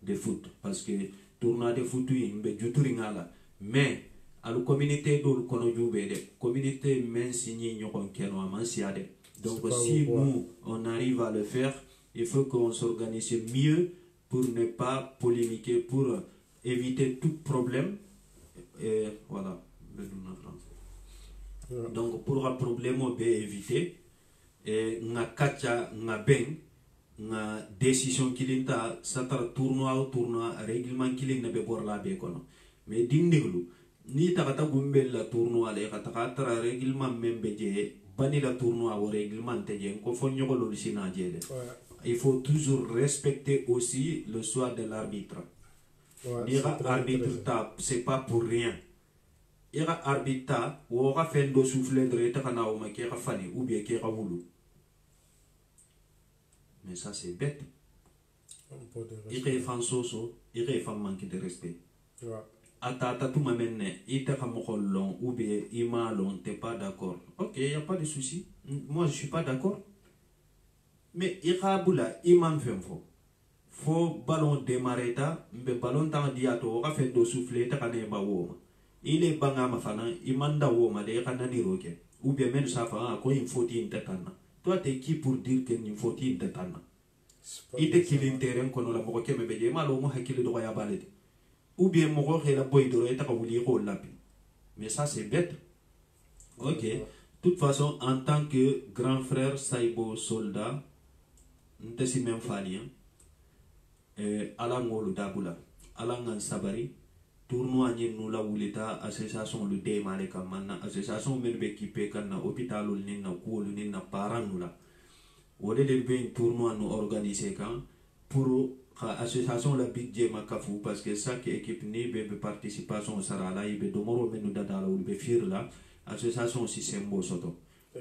de foot parce que tournoi de foot mbe juturi ngala mais à la communauté de kono jube de communauté men signé ñokon keno amansiade donc si nous on arrive à le faire il faut qu'on s'organise mieux pour ne pas polémiquer pour éviter tout problème et voilà donc pour un problème be éviter et nga kacha nga ben nga décision kilinta satra tournoi règlement kilin na be borla be kono mais dindeglu ni takata gumbel la tournoi le kata règlement membe je bani la tournoi au règlement te je ko fonyo ko lo sina je il faut toujours respecter aussi le choix de l'arbitre. Arbitre ta c'est pas pour rien. Ira arbitre ou ra fait do souffler de ta kana o ma ki ra fani ou bien ki ra wulu. Mais ça c'est bête. Il est fan soso, il est fan manque de respect. Ata tout ma menne, il te long ou bien il m'a long, t'es pas d'accord. OK, y a pas de souci. Moi je suis pas d'accord. Mais irabula imam femfo fo ballon démarrer ta mbe ballon ta diato ka fait do souffler ta kana ba woma il est banga ma fana imanda woma de kana ni roke ou bien même ça fa ko il faut tin tatana toi t'es qui pour dire que il faut tin tatana ite kilin terrain kono la mo ko keme be je malo mo hakile do ya balade ou bien mo ko la boy do eta ko wuli ko lapi mais ça c'est bête. OK toute façon en tant que grand frère Saibo soldat nte si même fali ala ngolu dabula ala ngan sabari tournoi ni nula wulita association lu demale kamana association men be kipe kana hôpitalul ni na kuolu ni na paranula wole de be tournoi no organiser kan pour association la budget makafu parce que chaque équipe ni be participation sarala ibe domoro menu dadala ul be firla association si sembo soto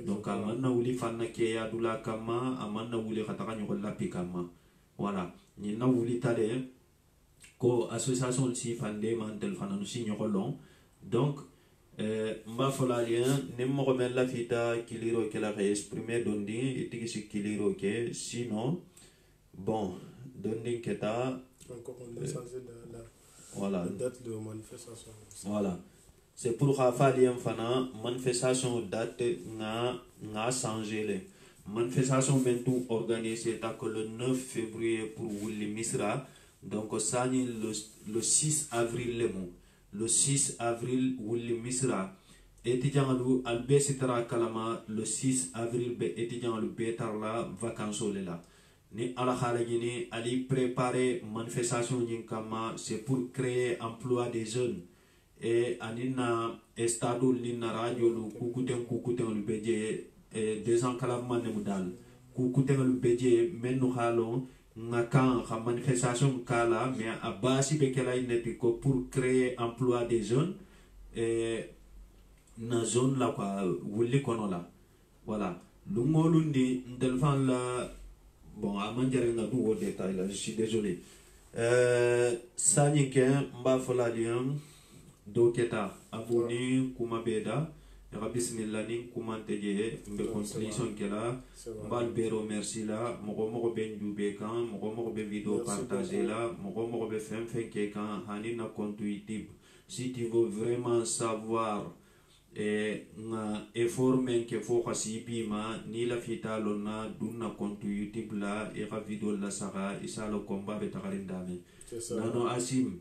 donc amanna wuli fanna ke ya dula kama amanna wuli khataka nyol la pikama voilà ni na wuli tade ko association si fande man tel fananu si nyolon donc mba fola lien ne mo remel la fita kiliro ke la exprimer dondi etiki si kiliro ke sinon bon dondi keta encore on est censé de la voilà date de manifestation voilà c'est pour rafalien fana manifestation date nga changer les manifestation bentou organisée que le 9 février pour Wuli Misra donc ça le 6 avril le 6 avril Wuli Misra étudiant lu albe sitara kalama le 6 avril be étudiant lu betar la vacances là ni ala khala ni ali préparer manifestation ni kama c'est pour créer emploi des jeunes et anina estado lina radio lu kukuten lu beje des enclavements ne mudal kukuten lu beje menu halo ngakan ka manifestation kala mais a basi be kala ineti ko pour créer emploi des jeunes et na zone la quoi wuli kono la voilà lu ngolundi ndelfan la bon amanjare nga du wo détail là je suis désolé sani ken mba fola liam do keta abuni kuma beda ya bismillah ni kuma teje mbe conclusion kela mbal bero merci la mogo ben jube kan mogo be vidéo partager la mogo be fem ke kan hani na compte YouTube si tu veux vraiment savoir nga effort men ke fo khasibi ma ni la fita lona dunna compte YouTube la e ga vidéo la sara isalo combat be tagarindame nano asim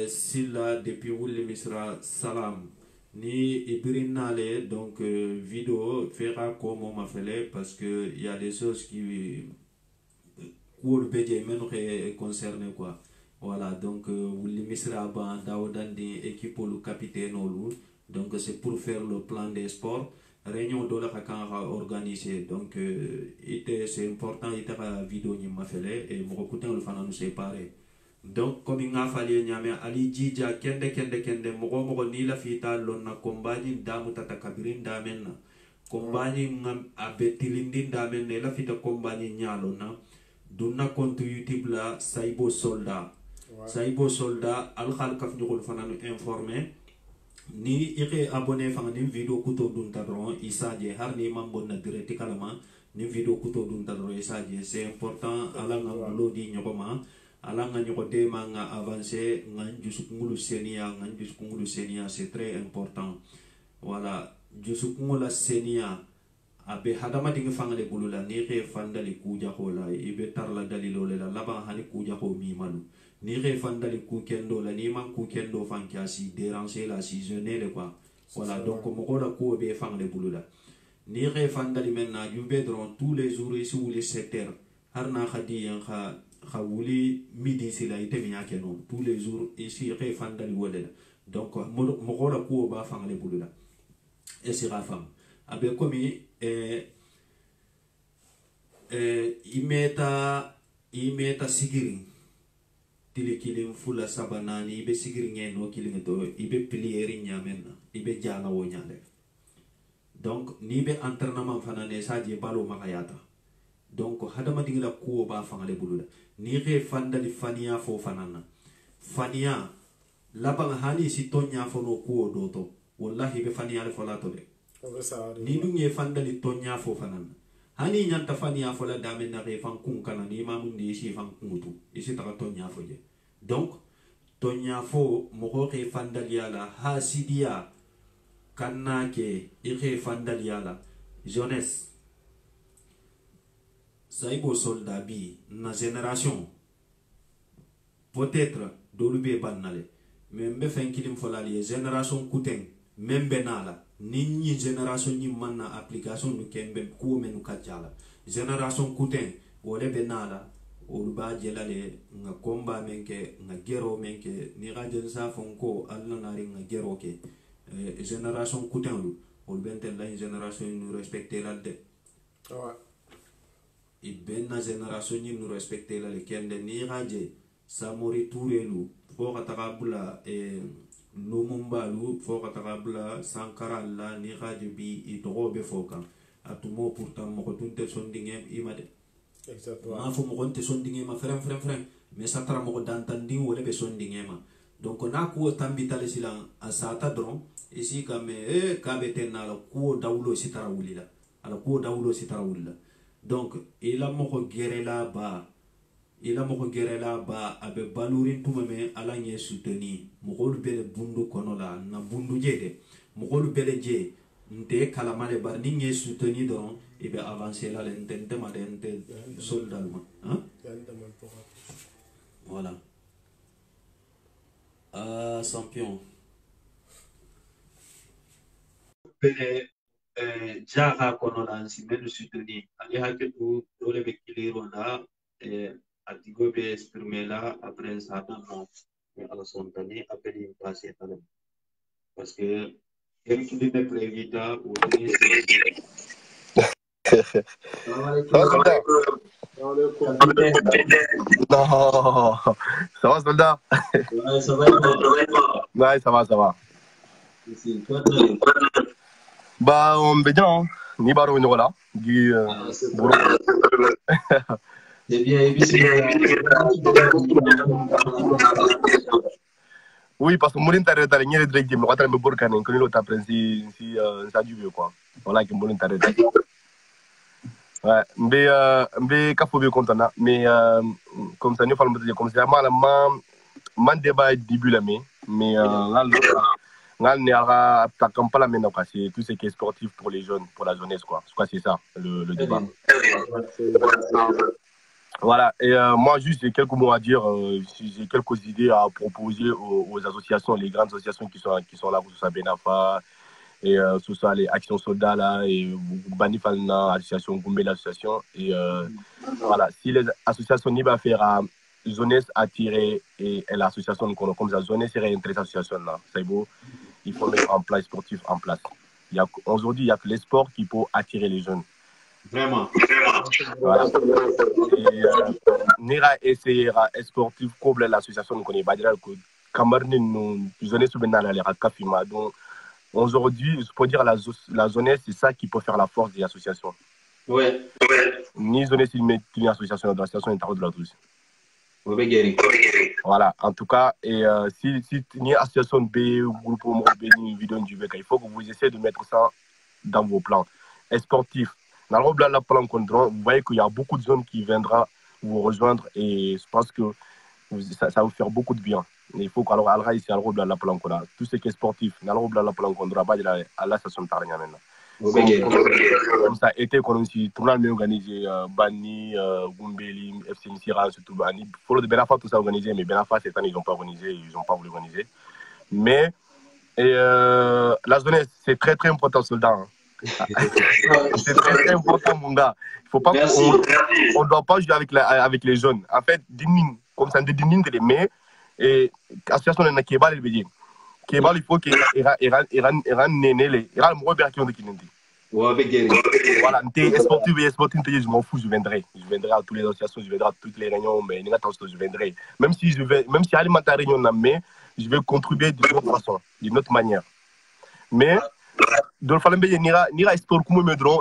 silla depuis Wuli Misra salam ni ibrinale donc vidéo fera comme on m'a fait parce que il y a des choses qui cool bdj men concerné quoi voilà donc Wuli Misra ba dawdandi équipe le capitaine olu donc c'est pour faire le plan des sports réunion de la kan organisé donc c'est important ita vidéo ni m'a fait et mo ko le fana nous séparer donc comme il a fallu nyame ali jija kende mogo ni la fita lonna kombani damu tata kabirin damen kombani ngam abetilindi damen ne la fita kombani nyalona dunna compte YouTube la Saibo soldat Saibo soldat al khal kaf nyugol fananu informé ni ike abonné fanga ni vidéo kuto dun tadron isaje har ni mambo na direct kalama ni vidéo kuto dun tadron isaje c'est important ala ngam di nyokoma ala nga nyoko de nga avancer nga jusukungulu senia c'est très important voilà jusukungula senia abe hadama dinga fangale bulula ni re fandali kuja hola ibe tarla dalilo la laba hani kuja ho mi malu ni re fandali ku kendo la ni man ku kendo fankia si déranger la si jeûner le quoi voilà donc mo kola ko be fangale bulula ni re fandali maintenant jube dron tous les jours ici ou les 7 heures harna khadi yan khawuli midi sila ite mi yake non tous les jours ici re fandali wole donc mo kola ko ba fangale bulula et sera femme abe komi imeta sigiri tili kilim fula sabanani ibe sigiri ngeno kilim to ibe plieri nyamenna ibe jala wo nyale donc ni be entraînement fanane saji balo makayata donc hadama digila ko ba fangale bulula ni re fandali fania fo fanana fania labang hani si tonya fo no ko doto wallahi be fania le folato de ni dunye fandali tonya fo fanana hani nyanta fania fo la dame na re fan kun kana ni mamun di si fan kunutu isi ta tonya fo je donc tonya fo mo ko re fandali ala hasidia kanna ke ire fandali ala jeunesse Saibo soldat bi na génération peut-être dolube banale mais mbe fen kilim folali génération kuten membe nala ni génération ni manna application nu kembe ko menu kachala génération coutin wole benala olu ba jelale nga komba menke nga gero menke ni rajen sa fonko alla nari nga gero ke génération coutin lu olu benten la génération nu respecter la de i benna génération ni nu respecter la le kende ni raje Samori Tourelu fo katakabula Lumumba lu fo katakabula Sankara la ni raje bi i togo be fokan atumo pourtant mo tunte sondingem imade exactement ma fo mo gonte sondingema frem mais satara mo dantanding wala be sondingema donc na ko tambitale silan asata dron ici comme kabete na la ko dawlo sitara wulila ala ko dawlo sitara wulila donc ila mo ko gerela ba abe balurin tumame ala nye souteni mo ko bele bundu kono la na bundu jede mo ko bele je nte kalamale bar ni nye souteni don ibe avancer la lente ma dente soldat hein voilà champion bele jaga kono la si menu souteni ali hakitu dole be kiliro la artigo be exprimer là après ça non à la sontani appelle une passer parce que elle qui n'est pas évident ou Non, ça va soldat? Ouais, ça va. Ouais, ça va. Bah, on est bien, ni baro ni voilà. C'est bien, oui, parce que Mourin t'arrête à l'igner de l'équipe, mais on va me bourcaner, que l'autre après si ça dure quoi. Voilà que Mourin t'arrête. Ouais, mais Kafo bien content, mais comme ça, nous faisons comme ça, man débat début là, mais là, c'est tout ce qui est sportif pour les jeunes, pour la jeunesse quoi. Je crois que c'est ça le débat. Voilà, et moi juste j'ai quelques mots à dire, j'ai quelques idées à proposer aux associations, les grandes associations qui sont là, que ce soit Benafa, et ce soit les Actions Soldats là, et Banifalna, association Goumbé, l'association, et voilà, si les associations n'y va faire à jeunesse attirée et l'association comme ça, jeunesse serait une très association là, c'est beau, il faut mettre en place sportif en place. Aujourd'hui, il n'y a que les sports qui peuvent attirer les jeunes. Vraiment. Voilà. Et Nira essayera sportif comme l'association nous connaît pas dire que Cameroun nous jeunesse sous benal les Kafima. Donc aujourd'hui, je peux dire la jeunesse c'est ça qui peut faire la force des associations. Ouais. Ni jeunesse il met une association de l'association interne de la tous. Voilà, en tout cas, et si ni association B, groupe B, ni vidéo du BK, il faut que vous essayez de mettre ça dans vos plans. Et sportif. Dans le plan vous voyez qu'il y a beaucoup de zones qui viendront vous rejoindre et je pense que ça va vous faire beaucoup de bien. Mais il faut qu'alors Alra ici à la plan tout ce qui est sportif, dans le plan qu'on doit pas dire à la station de Tarnia maintenant. Comme ça, été qu'on aussi tournant mieux organisé, Bani, Gumbeli, FC Nisira, surtout Bani. Il faut le Benafa tout ça organisé, mais Benafa cette année ils n'ont pas organisé, ils n'ont pas voulu organiser. Mais la zone c'est très très important soldat. Hein. C'est très important mon gars. Il faut pas on doit pas jouer avec les jeunes. En fait, Dinin, comme ça, Dinin te les met et association de Kebal le bédier. Kebal il faut qu'il Iran néné les Iran Robert qui ont des kinindi. Voilà, sportif je m'en fous, je viendrai à toutes les associations, je viendrai à toutes les réunions, mais je viendrai. Même si alimentaire réunion mais je vais contribuer d'une autre façon, d'une autre manière. Mais dans le Falembé, Nira Sport,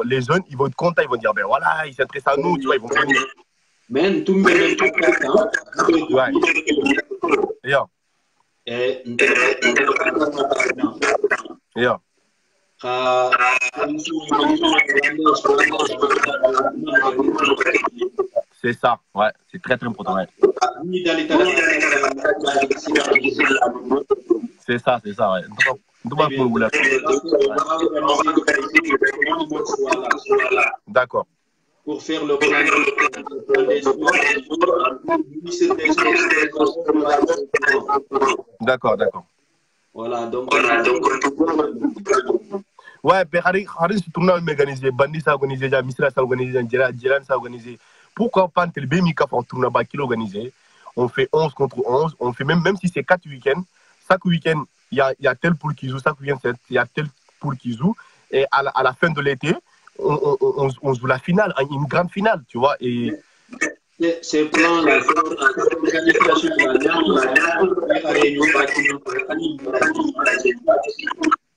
les jeunes, ils vont être contents, ils vont dire, ben voilà, ils s'intéressent à nous, tu vois, ils vont venir. Mais tout le monde c'est ça, ouais, c'est très très important. Ouais. C'est ça, ouais. D'accord. Pour faire le plan des sports. D'accord. Voilà, donc Ouais, mais Harry ce tournoi organisé, Bandi ça organisé, Misra ça organisé, Djelan ça organisé. Pourquoi pas Telbe Mika pour un tournoi qui l'organisé? On fait 11 contre 11, on fait même si c'est 4 week-ends, chaque week-end, il y a tel poule qui joue, chaque week-end, il y a tel poule qui joue, et à la fin de l'été, on joue la finale, une grande finale, tu vois. Et c'est plan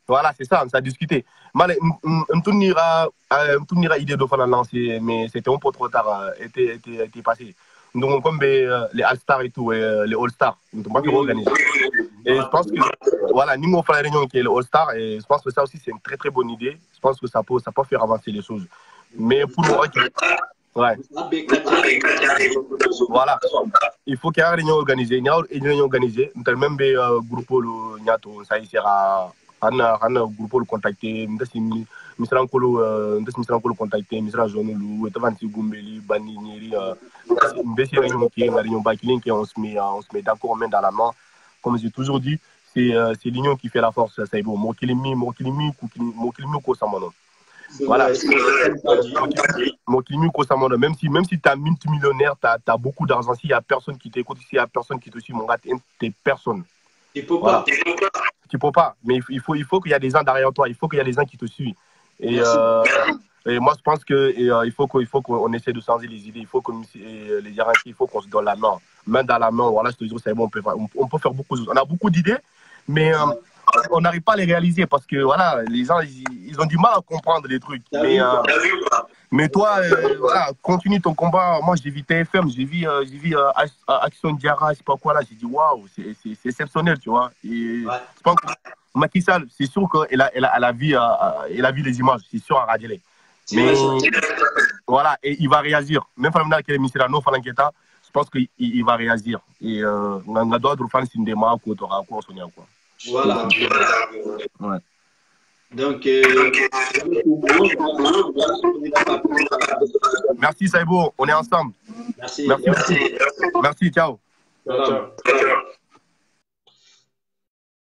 voilà, c'est ça, on s'est discuté. On tournera idée de faire lancer, mais c'était un peu trop tard, était passé. Donc, comme les All-Stars et tout, les All-Stars, on ne peut pas organiser. Et je pense que, voilà, nous, on fait la réunion qui est le All-Star, et je pense que ça aussi, c'est une très très bonne idée. Je pense que ça peut faire avancer les choses. Mais pour le moment, ouais. Voilà, il faut qu'il y ait une réunion organisée. Il y a une réunion organisée. Nous avons même un groupe, ça y sera. Un groupe le contacter, misra nkolo contacter, misra zone lu, etavansi gumbeli, bani nyeri, mbesi réunion qui est la réunion bakilin qui on se met d'accord main dans la main. Comme j'ai toujours dit, c'est l'union qui fait la force, ça y est bon. Mokilimi ko samono. Voilà. Mokilimi ko samono. Même si tu as multimillionnaire, tu as beaucoup d'argent, s'il y a personne qui t'écoute, s'il y a personne qui te suit, mon gars, t'es personne. Tu peux pas. Tu peux pas, mais il faut qu'il y ait des gens derrière toi, il faut qu'il y ait des gens qui te suivent. Et moi, je pense qu'il faut qu'on essaie de changer les idées, il faut que les hiérarchies, il faut qu'on se donne la main dans la main. Voilà, je te dis, c'est bon, on peut faire beaucoup de choses. On a beaucoup d'idées, mais on n'arrive pas à les réaliser parce que voilà, les gens, ils ont du mal à comprendre les trucs. Mais toi, voilà, continue ton combat. Moi, j'ai vu TFM, j'ai vu Action Diarra, je sais pas quoi là. J'ai dit waouh, c'est exceptionnel, tu vois. Et je pense que Macky Sall, c'est sûr qu'elle a vu les images, c'est sûr à Radjelé. Mais voilà, et il va réagir. Même Famina qui est ministre non Falanqueta, je pense qu'il va réagir. Et on a d'autres fans qui ne quoi. Voilà. Ouais. Donc, merci Saïbo, on est ensemble. Merci. Merci, ciao. Ciao.